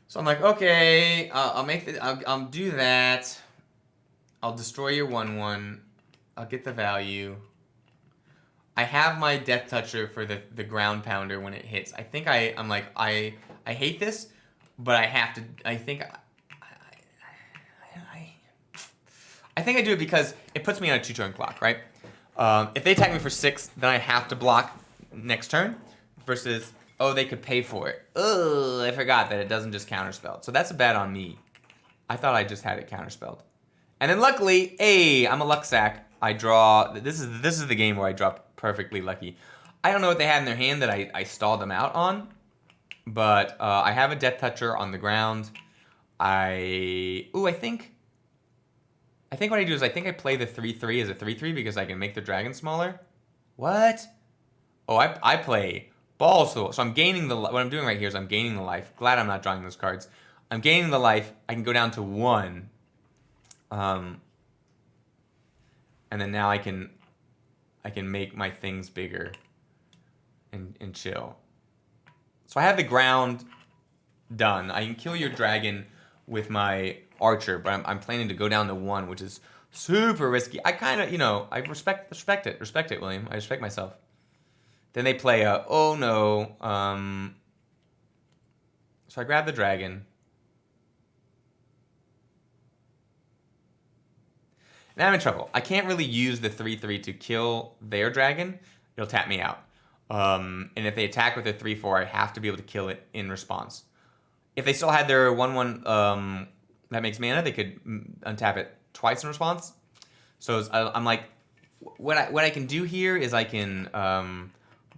So I'm like, okay, I'll do that. I'll destroy your 1/1. I'll get the value. I have my Death Toucher for the ground pounder when it hits. I think I'm like, I hate this, but I have to. I think I do it because it puts me on a 2-turn clock, right? If they attack me for 6, then I have to block next turn. Versus Oh, they could pay for it. Oh, I forgot that it doesn't just counterspell. So that's a bad on me. I thought I just had it counterspelled. And then luckily, hey, I'm a luck sack. I draw. This is the game where I dropped perfectly lucky. I don't know what they had in their hand that I stalled them out on, but I have a Death Toucher on the ground. I think what I do is I think I play the 3/3 as a 3/3 because I can make the dragon smaller. What? Oh, I play balls to the wall. So I'm gaining what I'm doing right here is I'm gaining the life. Glad I'm not drawing those cards. I'm gaining the life. I can go down to 1. And then now I can make my things bigger and chill. So I have the ground done. I can kill your dragon with my archer, but I'm planning to go down to 1, which is super risky. I kind of, I respect it, William. I respect myself. Then they play oh no. So I grab the dragon. Now I'm in trouble. I can't really use the 3/3 to kill their dragon. It'll tap me out. And if they attack with a 3/4, I have to be able to kill it in response. If they still had their 1/1 that makes mana, they could untap it twice in response. So I'm like, what I can do here is I can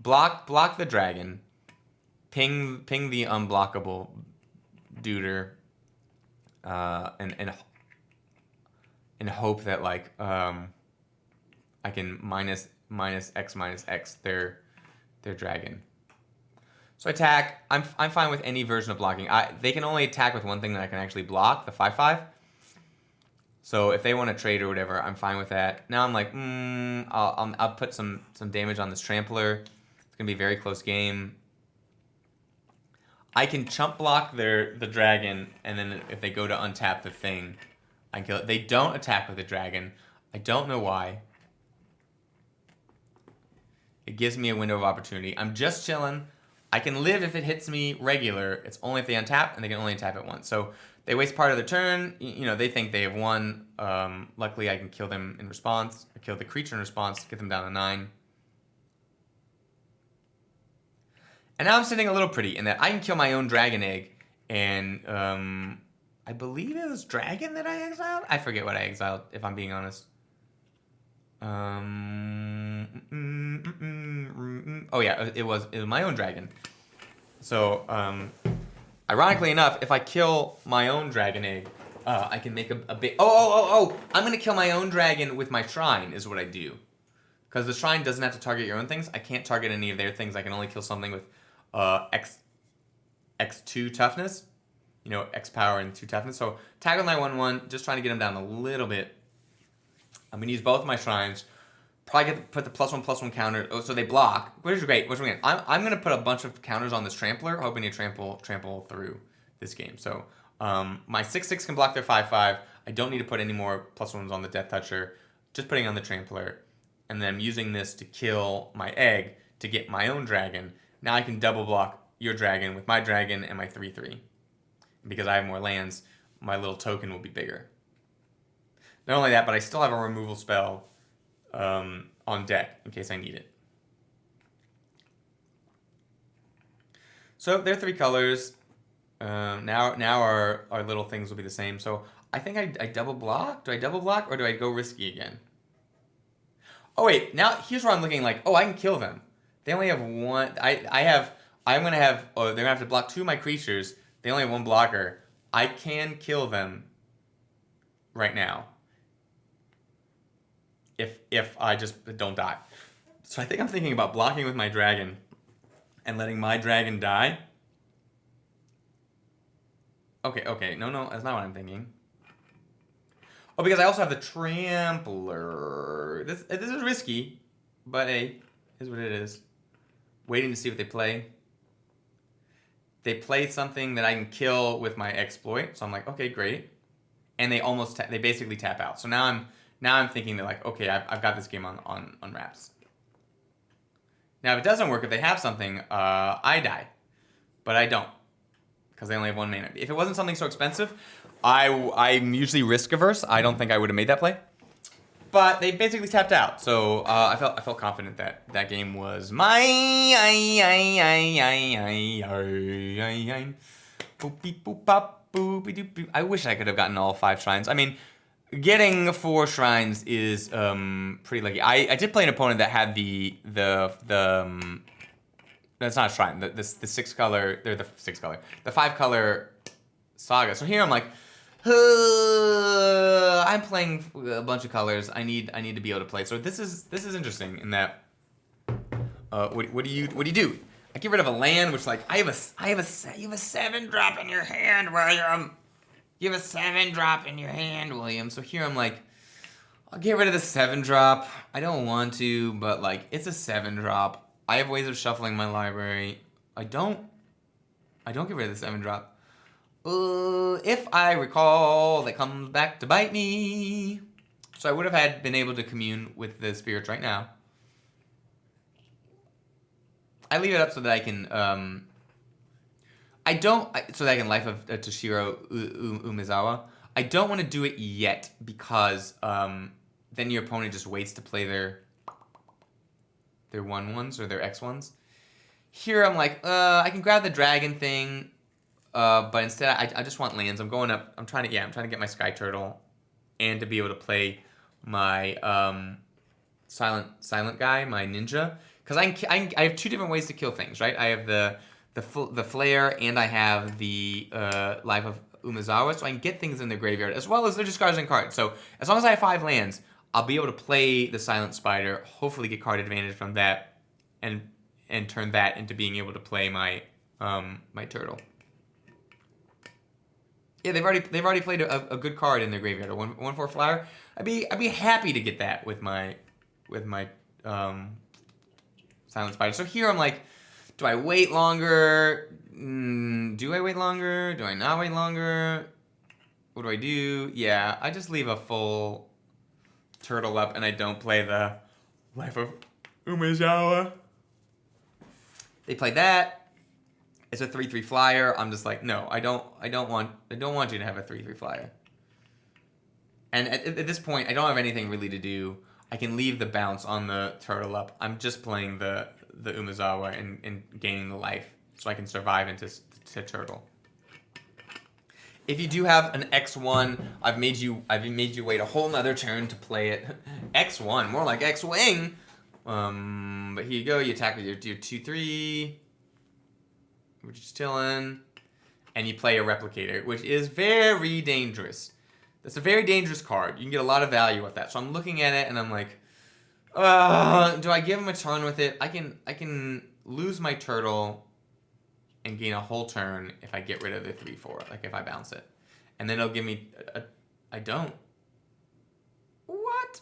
block the dragon, ping the unblockable duder, and hope that like I can minus X their dragon. So I attack. I'm fine with any version of blocking. They can only attack with one thing that I can actually block, the 5/5. So if they want to trade or whatever, I'm fine with that. Now I'm like, I'll put some damage on this trampler. It's gonna be a very close game. I can chump block the dragon, and then if they go to untap the thing, I can kill it. They don't attack with the dragon. I don't know why. It gives me a window of opportunity. I'm just chilling. I can live if it hits me regular. It's only if they untap, and they can only untap it once. So they waste part of their turn. They think they have won. Luckily, I can kill them in response. I kill the creature in response, get them down to 9. And now I'm sitting a little pretty in that I can kill my own dragon egg. And I believe it was dragon that I exiled? I forget what I exiled, if I'm being honest. Oh yeah, it was my own dragon. So, ironically enough, if I kill my own dragon egg, I can make a big... Oh! I'm going to kill my own dragon with my shrine, is what I do. Because the shrine doesn't have to target your own things. I can't target any of their things. I can only kill something with X2 toughness. X power and 2 toughness. So, tag with my 1/1, just trying to get him down a little bit. I'm going to use both my shrines. Probably put the +1/+1 counter. Oh, so they block, which is great. I'm going to put a bunch of counters on this trampler, hoping to trample through this game. So my 6/6 can block their 5/5. I don't need to put any more +1s on the Death Toucher. Just putting on the trampler. And then I'm using this to kill my egg to get my own dragon. Now I can double block your dragon with my dragon and my 3/3. Because I have more lands, my little token will be bigger. Not only that, but I still have a removal spell on deck in case I need it. So they're 3 colors. Now our little things will be the same. So I think I double block. Do I double block or do I go risky again? Oh wait, now here's where I'm looking like, I can kill them. They only have 1. They're gonna have to block 2 of my creatures. They only have 1 blocker. I can kill them right now. If I just don't die. So I think I'm thinking about blocking with my dragon and letting my dragon die. Okay. No, that's not what I'm thinking. Oh, because I also have the trampler. This is risky, but hey, is what it is. Waiting to see what they play. They play something that I can kill with my exploit, so I'm like, okay, great. And they they basically tap out. So now I'm thinking that like, okay, I've got this game on wraps. Now if it doesn't work, if they have something, I die, but I don't, because they only have 1 mana. If it wasn't something so expensive, I'm usually risk averse. I don't think I would have made that play. But they basically tapped out, so I felt confident that that game was mine. I wish I could have gotten all 5 shrines. I mean, getting 4 shrines is pretty lucky. I did play an opponent that had the that's not a shrine. The 6 color. They're the 6 color. The 5 color saga. So here I'm like, I'm playing a bunch of colors. I need to be able to play. So this is interesting in that. What do you do? I get rid of a land, which like you have a 7-drop in your hand, William. You have a 7-drop in your hand, William. So here I'm like, I'll get rid of the 7-drop. I don't want to, but like it's a 7-drop. I have ways of shuffling my library. I don't get rid of the 7-drop. If I recall, that comes back to bite me. So I would have been able to commune with the spirits right now. I leave it up so that I can, so that I can Life of Toshiro Umezawa. I don't want to do it yet because then your opponent just waits to play their 1/1s or their X1s. Here I'm like, I can grab the dragon thing. But instead, I just want lands. I'm going up. I'm trying to get my Sky Turtle, and to be able to play my silent guy, my ninja, because I have 2 different ways to kill things, right? I have the flare, and I have the Life of Umezawa, so I can get things in the graveyard as well as they're discarding cards. So as long as I have 5 lands, I'll be able to play the Silent Spider, hopefully get card advantage from that, and turn that into being able to play my my turtle. Yeah, they've already played a good card in their graveyard, a 1/4 flyer. I'd be happy to get that with my Silent Spider. So here I'm like, do I wait longer? Do I wait longer? Do I not wait longer? What do I do? Yeah, I just leave a full turtle up and I don't play the Life of Umezawa. They play that. It's a 3/3 flyer. I'm just like, no, I don't want you to have a 3/3 flyer. And at this point, I don't have anything really to do. I can leave the bounce on the turtle up. I'm just playing the Umezawa and gaining the life, so I can survive into turtle. If you do have an X1, I've made you wait a whole nother turn to play it. X1, more like X-wing. But here you go. You attack with your 2/3. We're just chilling, and you play a replicator, which is very dangerous. That's a very dangerous card. You can get a lot of value with that. So I'm looking at it, and I'm like, do I give him a turn with it? I can lose my turtle and gain a whole turn if I get rid of the 3/4, like if I bounce it. And then it'll give me I don't. What?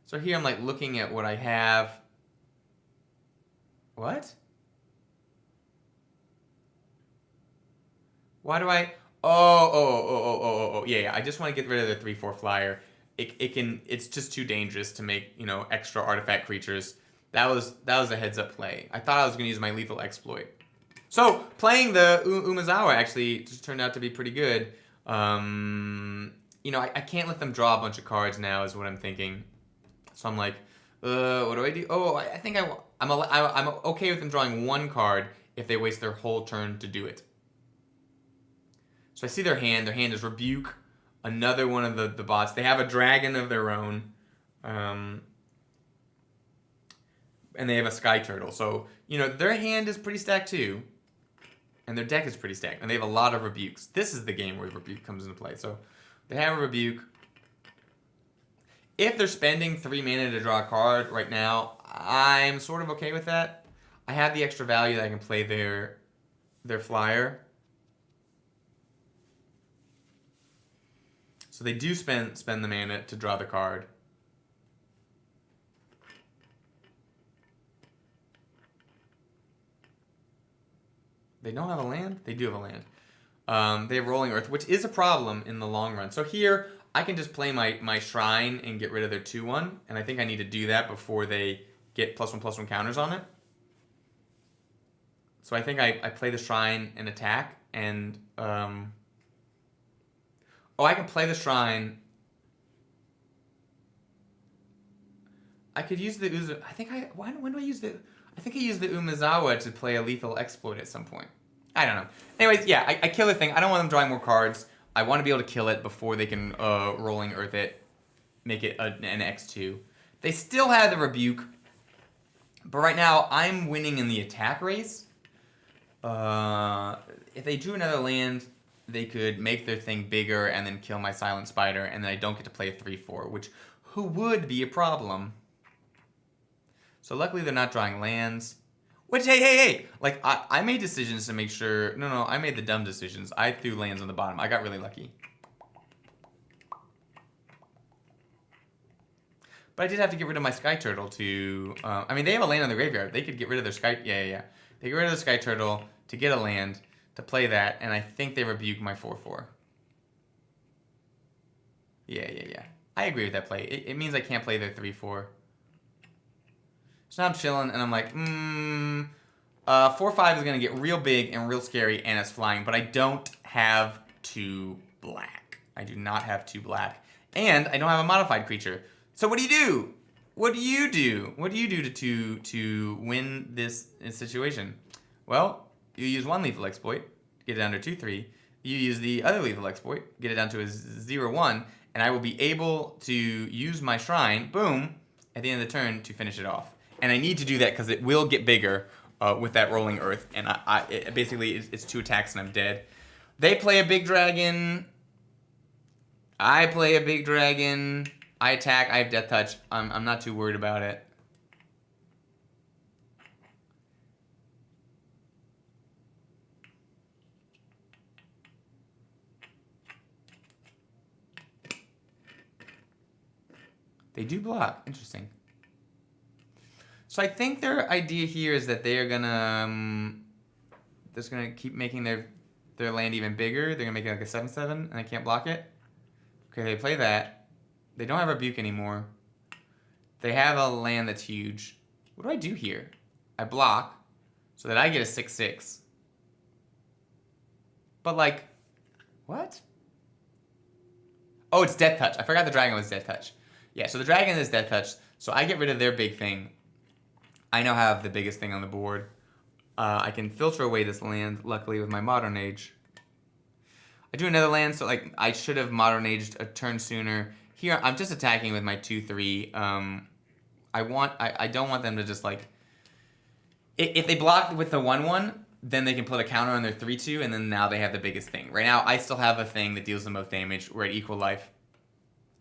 So here I'm like looking at what I have. What? Why do I? Oh, yeah. I just want to get rid of the 3/4 flyer. It's just too dangerous to make, extra artifact creatures. That was a heads up play. I thought I was going to use my lethal exploit. So playing the Umezawa actually just turned out to be pretty good. I can't let them draw a bunch of cards now is what I'm thinking. So I'm like, what do I do? Oh, I think I'm okay with them drawing 1 card if they waste their whole turn to do it. So I see their hand. Their hand is Rebuke, another one of the bots. They have a dragon of their own, and they have a Sky Turtle. So, their hand is pretty stacked too, and their deck is pretty stacked, and they have a lot of Rebukes. This is the game where Rebuke comes into play. So they have a Rebuke. If they're spending 3 mana to draw a card right now, I'm sort of okay with that. I have the extra value that I can play their flyer. So they do spend the mana to draw the card. They don't have a land? They do have a land. They have Rolling Earth, which is a problem in the long run. So here, I can just play my Shrine and get rid of their 2/1, and I think I need to do that before they get +1/+1 counters on it. So I think I play the Shrine and attack, and I can play the Shrine I could use the Uzu. When do I use the? I think I used the Umezawa to play a lethal exploit at some point. I don't know. Anyways, yeah, I kill the thing. I don't want them drawing more cards. I want to be able to kill it before they can rolling earth it, make it an X2. They still have the rebuke, but right now I'm winning in the attack race. If they drew another land, they could make their thing bigger and then kill my Silent Spider, and then I don't get to play a 3/4, which would be a problem. So luckily they're not drawing lands. Which, hey! Like, I made decisions to make sure... No, I made the dumb decisions. I threw lands on the bottom. I got really lucky. But I did have to get rid of my Sky Turtle to... I mean, they have a land on the graveyard. They could get rid of their Sky... Yeah. They get rid of the Sky Turtle to get a land, to play that, and I think they rebuke my 4/4. Yeah. I agree with that play. It means I can't play their 3/4. So now I'm chilling, and I'm like, 4/5 is going to get real big and real scary, and it's flying, but I don't have 2 black. I do not have 2 black. And I don't have a modified creature. So what do you do? What do you do to win this situation? Well, you use 1 lethal exploit, get it down to 2/3. You use the other lethal exploit, get it down to a 0/1, and I will be able to use my shrine, boom, at the end of the turn to finish it off. And I need to do that because it will get bigger with that rolling earth. And basically, it's 2 attacks and I'm dead. They play a big dragon. I play a big dragon. I attack. I have Death Touch. I'm not too worried about it. They do block. Interesting. So I think their idea here is that they are gonna just gonna keep making their land even bigger. They're gonna make it like a 7/7, and I can't block it. Okay, they play that. They don't have rebuke anymore. They have a land that's huge. What do I do here? I block so that I get a 6/6. But like, what? Oh, it's Death Touch. I forgot the dragon was Death Touch. Yeah, so the dragon is Death Touch. So I get rid of their big thing. I now have the biggest thing on the board. I can filter away this land, luckily, with my Modern Age. I do another land, so like I should have Modern Aged a turn sooner. Here, I'm just attacking with my 2/3. I don't want them to just like... If they block with the 1/1, then they can put a counter on their 3/2, and then now they have the biggest thing. Right now, I still have a thing that deals the most damage. We're at equal life.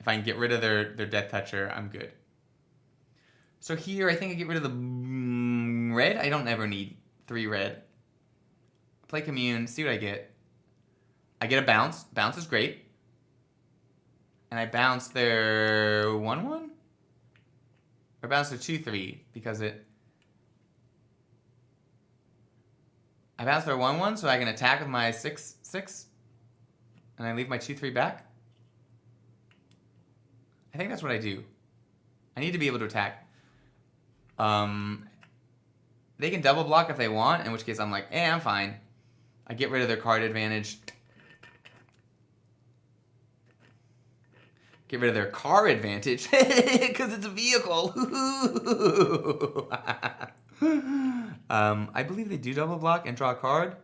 If I can get rid of their Death Toucher, I'm good. So here, I think I get rid of the red. I don't ever need 3 red. Play Commune, see what I get. I get a bounce. Bounce is great. And I bounce their 1/1? Or bounce their 2/3 because it... I bounce their 1/1 so I can attack with my 6/6. And I leave my 2/3 back. I think that's what I do. I need to be able to attack. They can double block if they want, in which case I'm like, I'm fine. I get rid of their card advantage. Get rid of their car advantage, because it's a vehicle. I believe they do double block and draw a card.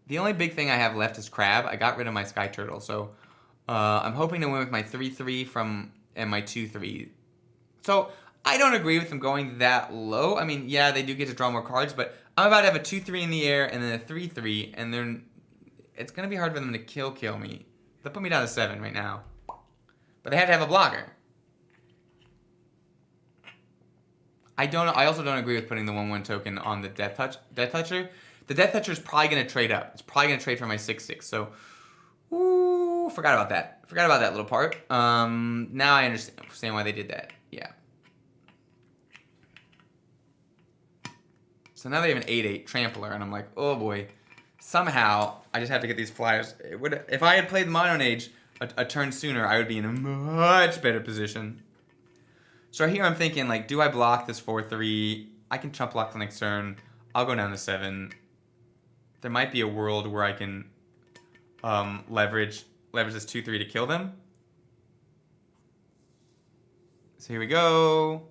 The only big thing I have left is Crab. I got rid of my Sky Turtle, so I'm hoping to win with my 3/3 and my 2/3. So I don't agree with them going that low. I mean, yeah, they do get to draw more cards, but I'm about to have a 2/3 in the air and then a 3/3, and it's gonna be hard for them to kill me. They'll put me down to 7 right now, but they have to have a blocker. I also don't agree with putting the 1/1 token on the Death Toucher. The Death Toucher is probably gonna trade up. It's probably gonna trade for my 6/6. So, ooh, forgot about that. Forgot about that little part. Now I understand why they did that. Yeah. So now they have an 8/8 Trampler, and I'm like, oh boy. Somehow, I just have to get these flyers. If I had played Modern Age a turn sooner, I would be in a much better position. So here I'm thinking, like, do I block this 4/3? I can chump block the next turn. I'll go down to 7. There might be a world where I can leverage this 2/3 to kill them. So here we go.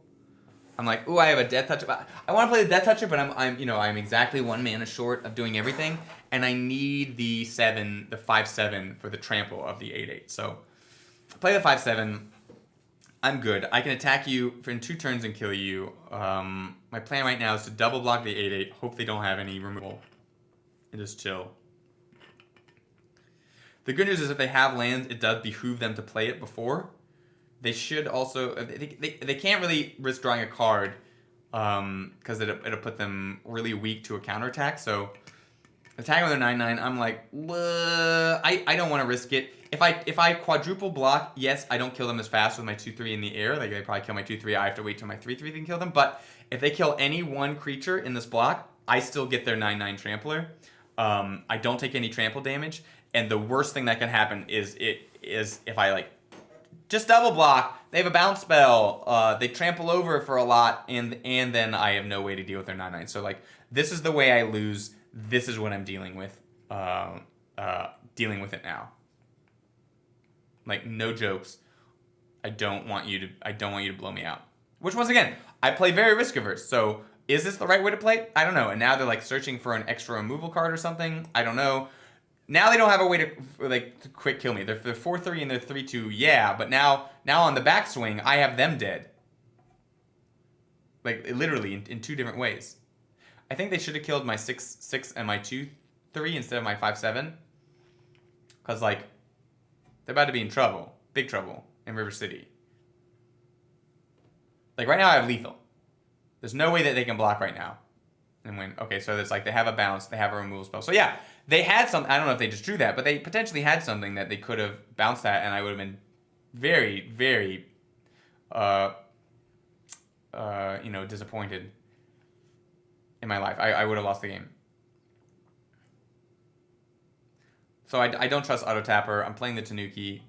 I'm like, ooh, I have a Death Toucher. I want to play the Death Toucher, but I'm exactly 1 mana short of doing everything, and I need the 5/7 for the trample of the 8/8. So play the 5/7. I'm good. I can attack you in 2 turns and kill you. My plan right now is to double block the 8/8. Hope they don't have any removal. And just chill. The good news is if they have lands, it does behoove them to play it before. They should also... They can't really risk drawing a card because it'll put them really weak to a counterattack. So attacking with a 9/9, I'm like, I don't want to risk it. If I quadruple block, yes, I don't kill them as fast with my 2/3 in the air. Like they probably kill my 2/3. I have to wait till my 3/3 can kill them. But if they kill any one creature in this block, I still get their 9/9 trampler. I don't take any trample damage. And the worst thing that can happen is if I like just double block. They have a bounce spell. They trample over for a lot, and then I have no way to deal with their 9/9. So like this is the way I lose. This is what I'm dealing with. Dealing with it now. Like no jokes. I don't want you to blow me out. Which once again, I play very risk averse. So is this the right way to play? I don't know. And now they're like searching for an extra removal card or something. I don't know. Now they don't have a way to quick kill me. They're 4/3 and they're 3/2. Yeah, but now on the backswing, I have them dead. Like literally in 2 different ways. I think they should have killed my 6/6 and my 2/3 instead of my 5/7. Cause like they're about to be in trouble, big trouble in River City. Like right now I have lethal. There's no way that they can block right now and win. Okay, so it's like they have a bounce, they have a removal spell. So yeah, they had some. I don't know if they just drew that, but they potentially had something that they could have bounced at, and I would have been very, very, disappointed in my life. I would have lost the game. So I don't trust Auto Tapper. I'm playing the Tanuki.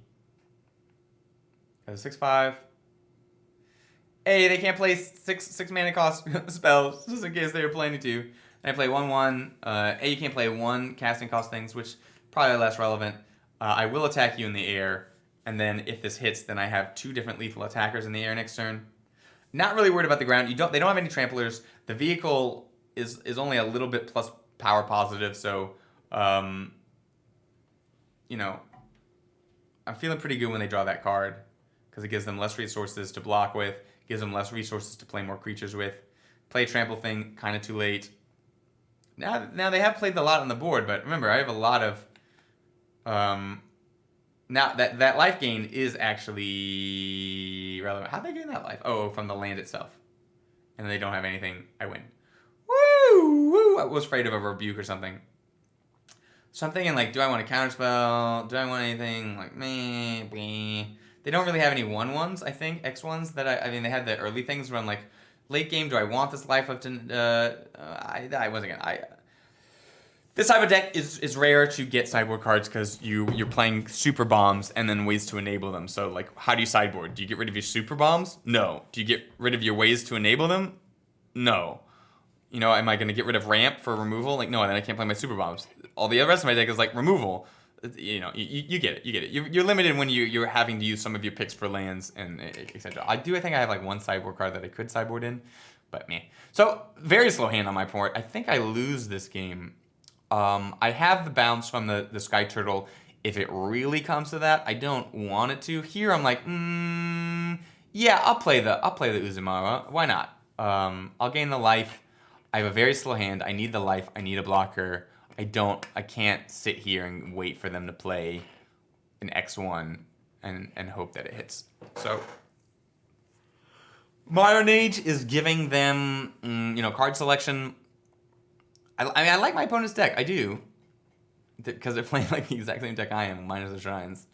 Got a 6/5. Hey, they can't play 6 mana cost spells, just in case they were planning to. And I play 1/1. You can't play 1 casting cost things, which probably less relevant. I will attack you in the air, and then if this hits, then I have 2 different lethal attackers in the air next turn. Not really worried about the ground. They don't have any tramplers. The vehicle is only a little bit plus power positive, so I'm feeling pretty good when they draw that card because it gives them less resources to block with, gives them less resources to play more creatures with. Play a trample thing, kind of too late. Now they have played a lot on the board, but remember I have a lot of now that life gain is actually relevant. How'd they gain that life? Oh, from the land itself. And they don't have anything. I win. Woo! Woo! I was afraid of a rebuke or something. So I'm thinking like, do I want a counterspell? Do I want anything like meh? They don't really have any 1/1s, I think, X1s that I mean they had the early things where I'm like, late game, do I want this life up to this type of deck is rare to get sideboard cards because you're playing super bombs and then ways to enable them. So like, how do you sideboard? Do you get rid of your super bombs? No. Do you get rid of your ways to enable them? No. Am I going to get rid of ramp for removal? Like, no, then I can't play my super bombs. All the rest of my deck is like removal. You get it. You get it. You're limited when you're having to use some of your picks for lands and etc. I think I have like 1 sideboard card that I could sideboard in, but meh. So very slow hand on my part. I think I lose this game. I have the bounce from the Sky Turtle. If it really comes to that, I don't want it to. Here I'm like, yeah, I'll play the Uzumara. Why not? I'll gain the life. I have a very slow hand. I need the life. I need a blocker. I can't sit here and wait for them to play an X1 and hope that it hits. So Modern Age is giving them, card selection. I like my opponent's deck. I do. Because they're playing like the exact same deck I am, minus the shrines.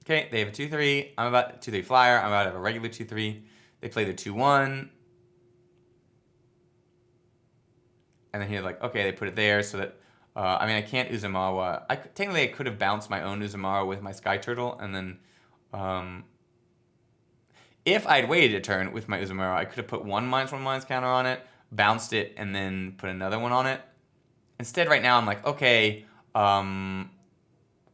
Okay, they have a 2/3. I'm about 2/3 flyer. I'm about to have a regular 2/3. They play the 2/1. And then here, like, okay, they put it there so that, I can't Uzumara. Technically, I could have bounced my own Uzumara with my Sky Turtle, and then, if I'd waited a turn with my Uzumara, I could have put 1/1/- counter on it, bounced it, and then put another one on it. Instead, right now, I'm like, okay,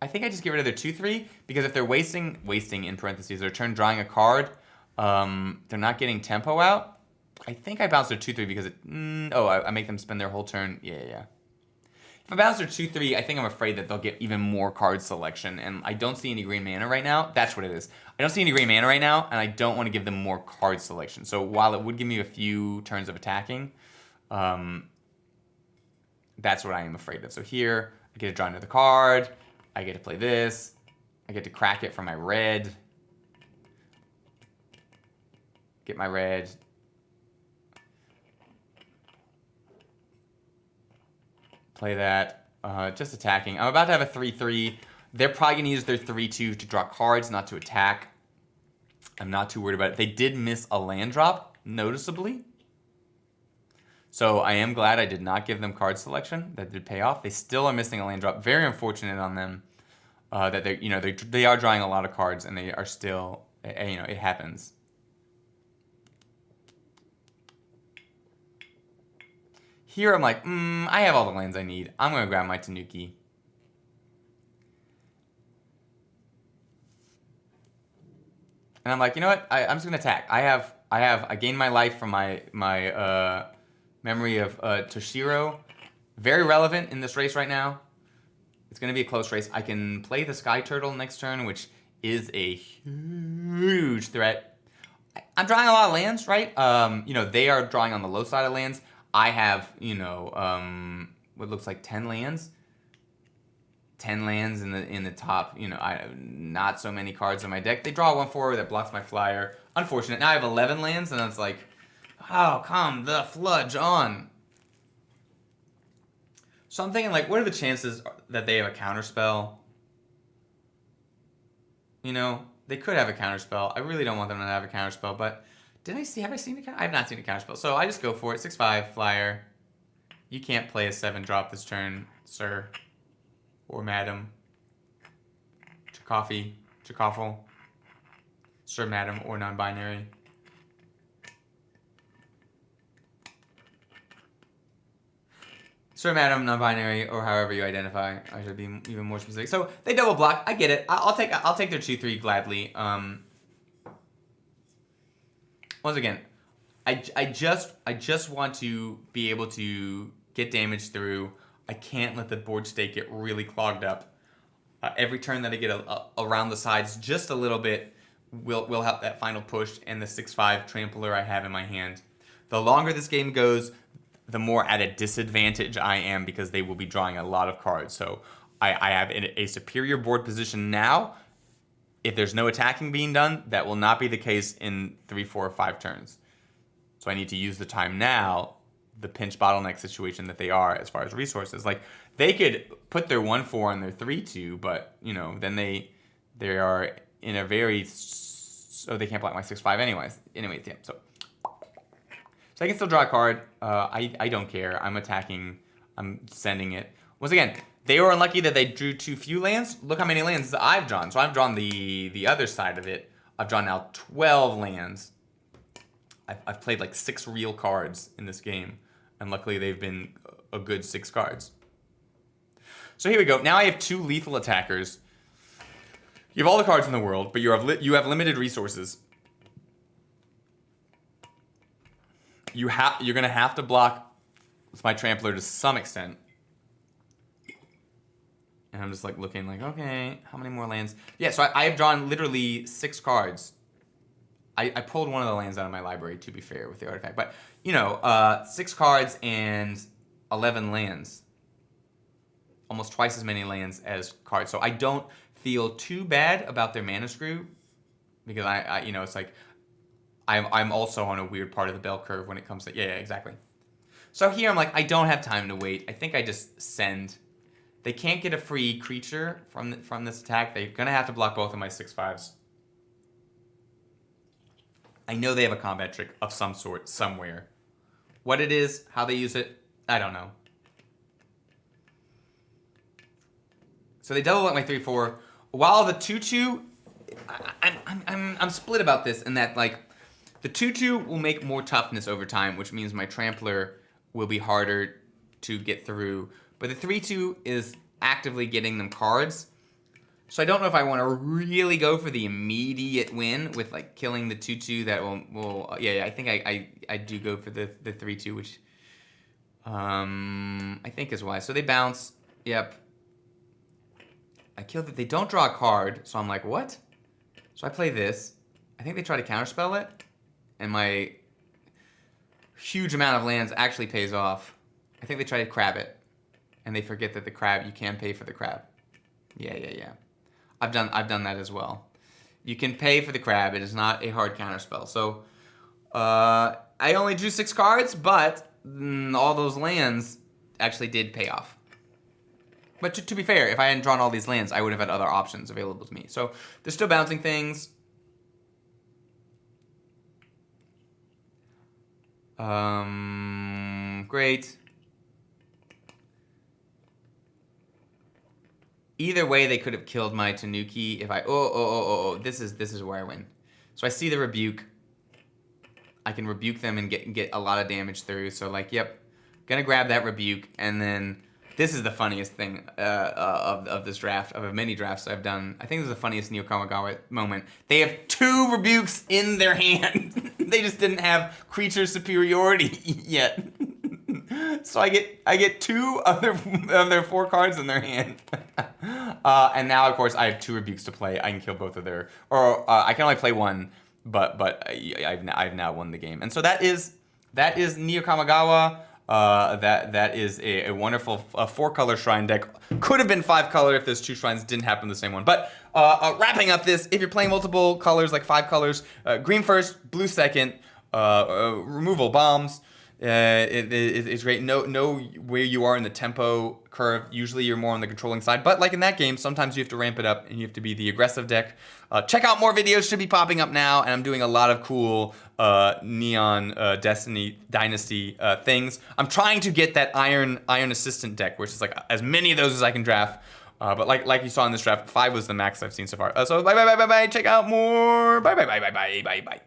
I think I just get rid of their 2/3 because if they're wasting in parentheses their turn drawing a card, they're not getting tempo out. I think I bounce their 2/3 because I make them spend their whole turn. Yeah. If I bounce their 2/3, I think I'm afraid that they'll get even more card selection, and I don't see any green mana right now. That's what it is. I don't see any green mana right now, and I don't want to give them more card selection. So while it would give me a few turns of attacking, that's what I am afraid of. So here, I get to draw another card. I get to play this. I get to crack it for my red. Get my red. Play that. Just attacking. I'm about to have a 3/3. They're probably going to use their 3/2 to draw cards, not to attack. I'm not too worried about it. They did miss a land drop, noticeably. So I am glad I did not give them card selection. That did pay off. They still are missing a land drop. Very unfortunate on them. That they are drawing a lot of cards and they are still, it happens. Here I'm like, I have all the lands I need. I'm gonna grab my Tanuki. And I'm like, you know what? I'm just gonna attack. I gained my life from my memory of Toshiro. Very relevant in this race right now. It's going to be a close race. I can play the Sky Turtle next turn, which is a huge threat. I'm drawing a lot of lands, right? They are drawing on the low side of lands. I have, what looks like 10 lands. 10 lands in the top. I have not so many cards in my deck. They draw 1/4 that blocks my flyer. Unfortunate. Now I have 11 lands, and it's like, oh, come the fludge on. So I'm thinking, like, what are the chances that they have a counterspell? They could have a counterspell. I really don't want them to have a counterspell, but have I seen a counterspell? I have not seen a counterspell. So I just go for it. 6/5, flyer. You can't play a 7-drop this turn, sir. Or madam. Chakoffle. Sir, madam, or non-binary. Sir, madam, non-binary, or however you identify. I should be even more specific. So they double block. I get it. I'll take their 2/3 gladly. Once again, I just want to be able to get damage through. I can't let the board state get really clogged up. Every turn that I get around the sides just a little bit will help that final push and the 6/5 trampler I have in my hand. The longer this game goes, the more at a disadvantage I am because they will be drawing a lot of cards. So I have a superior board position now. If there's no attacking being done, that will not be the case in 3, 4, or 5 turns. So I need to use the time now, the pinch bottleneck situation that they are as far as resources. Like, they could put their 1/4 and their 3/2, but, then they are in a very... So they can't block my 6/5 anyways. Yeah, so I can still draw a card. I don't care. I'm attacking. I'm sending it. Once again, they were unlucky that they drew too few lands. Look how many lands I've drawn. So I've drawn the other side of it. I've drawn now 12 lands. I've played like 6 real cards in this game. And luckily they've been a good 6 cards. So here we go. Now I have 2 lethal attackers. You have all the cards in the world, but you have limited resources. You're gonna have to block with my trampler to some extent. And I'm just like looking like, okay, how many more lands? Yeah, so I have drawn literally 6 cards. I pulled one of the lands out of my library, to be fair, with the artifact. But, 6 cards and 11 lands. Almost twice as many lands as cards. So I don't feel too bad about their mana screw. Because it's like... I'm also on a weird part of the bell curve when it comes to... Yeah, exactly. So here I'm like, I don't have time to wait. I think I just send. They can't get a free creature from this attack. They're going to have to block both of my 6/5s. I know they have a combat trick of some sort somewhere. What it is, how they use it, I don't know. So they double block my 3/4. While the 2/2, I'm split about this in that, like, the 2/2 will make more toughness over time, which means my trampler will be harder to get through. But the 3/2 is actively getting them cards. So I don't know if I want to really go for the immediate win with like killing the 2/2 that will yeah, I think I do go for the 3/2, which I think is wise. So they bounce. Yep. I killed it. They don't draw a card, so I'm like, what? So I play this. I think they try to counterspell it, and my huge amount of lands actually pays off. I think they try to crab it, and they forget that the crab, you can pay for the crab. Yeah. I've done that as well. You can pay for the crab. It is not a hard counterspell. So I only drew 6 cards, but all those lands actually did pay off. But to be fair, if I hadn't drawn all these lands, I would have had other options available to me. So they're still bouncing things. Great. Either way, they could have killed my Tanuki if I... Oh, this is where I win. So I see the rebuke. I can rebuke them and get a lot of damage through. So like, yep, gonna grab that rebuke, and then this is the funniest thing of this draft, of many drafts I've done. I think this is the funniest Neon Dynasty moment. They have 2 rebukes in their hand. They just didn't have creature superiority yet. So I get 2 of their 4 cards in their hand. And now, of course, I have 2 rebukes to play. I can kill both of their... Or I can only play 1, but I've now won the game. And so that is Neon Dynasty. That is a wonderful 4-color shrine deck. Could have been 5-color if those 2 shrines didn't happen the same one. But wrapping up this, if you're playing multiple colors, like 5 colors, green first, blue second, removal bombs. It's great. Know where you are in the tempo curve. Usually you're more on the controlling side, but like in that game, sometimes you have to ramp it up and you have to be the aggressive deck. Check out more videos, should be popping up now, and I'm doing a lot of cool Neon Dynasty things. I'm trying to get that Iron Assistant deck, which is like as many of those as I can draft. But like you saw in this draft, 5 was the max I've seen so far. So bye. Check out more. Bye.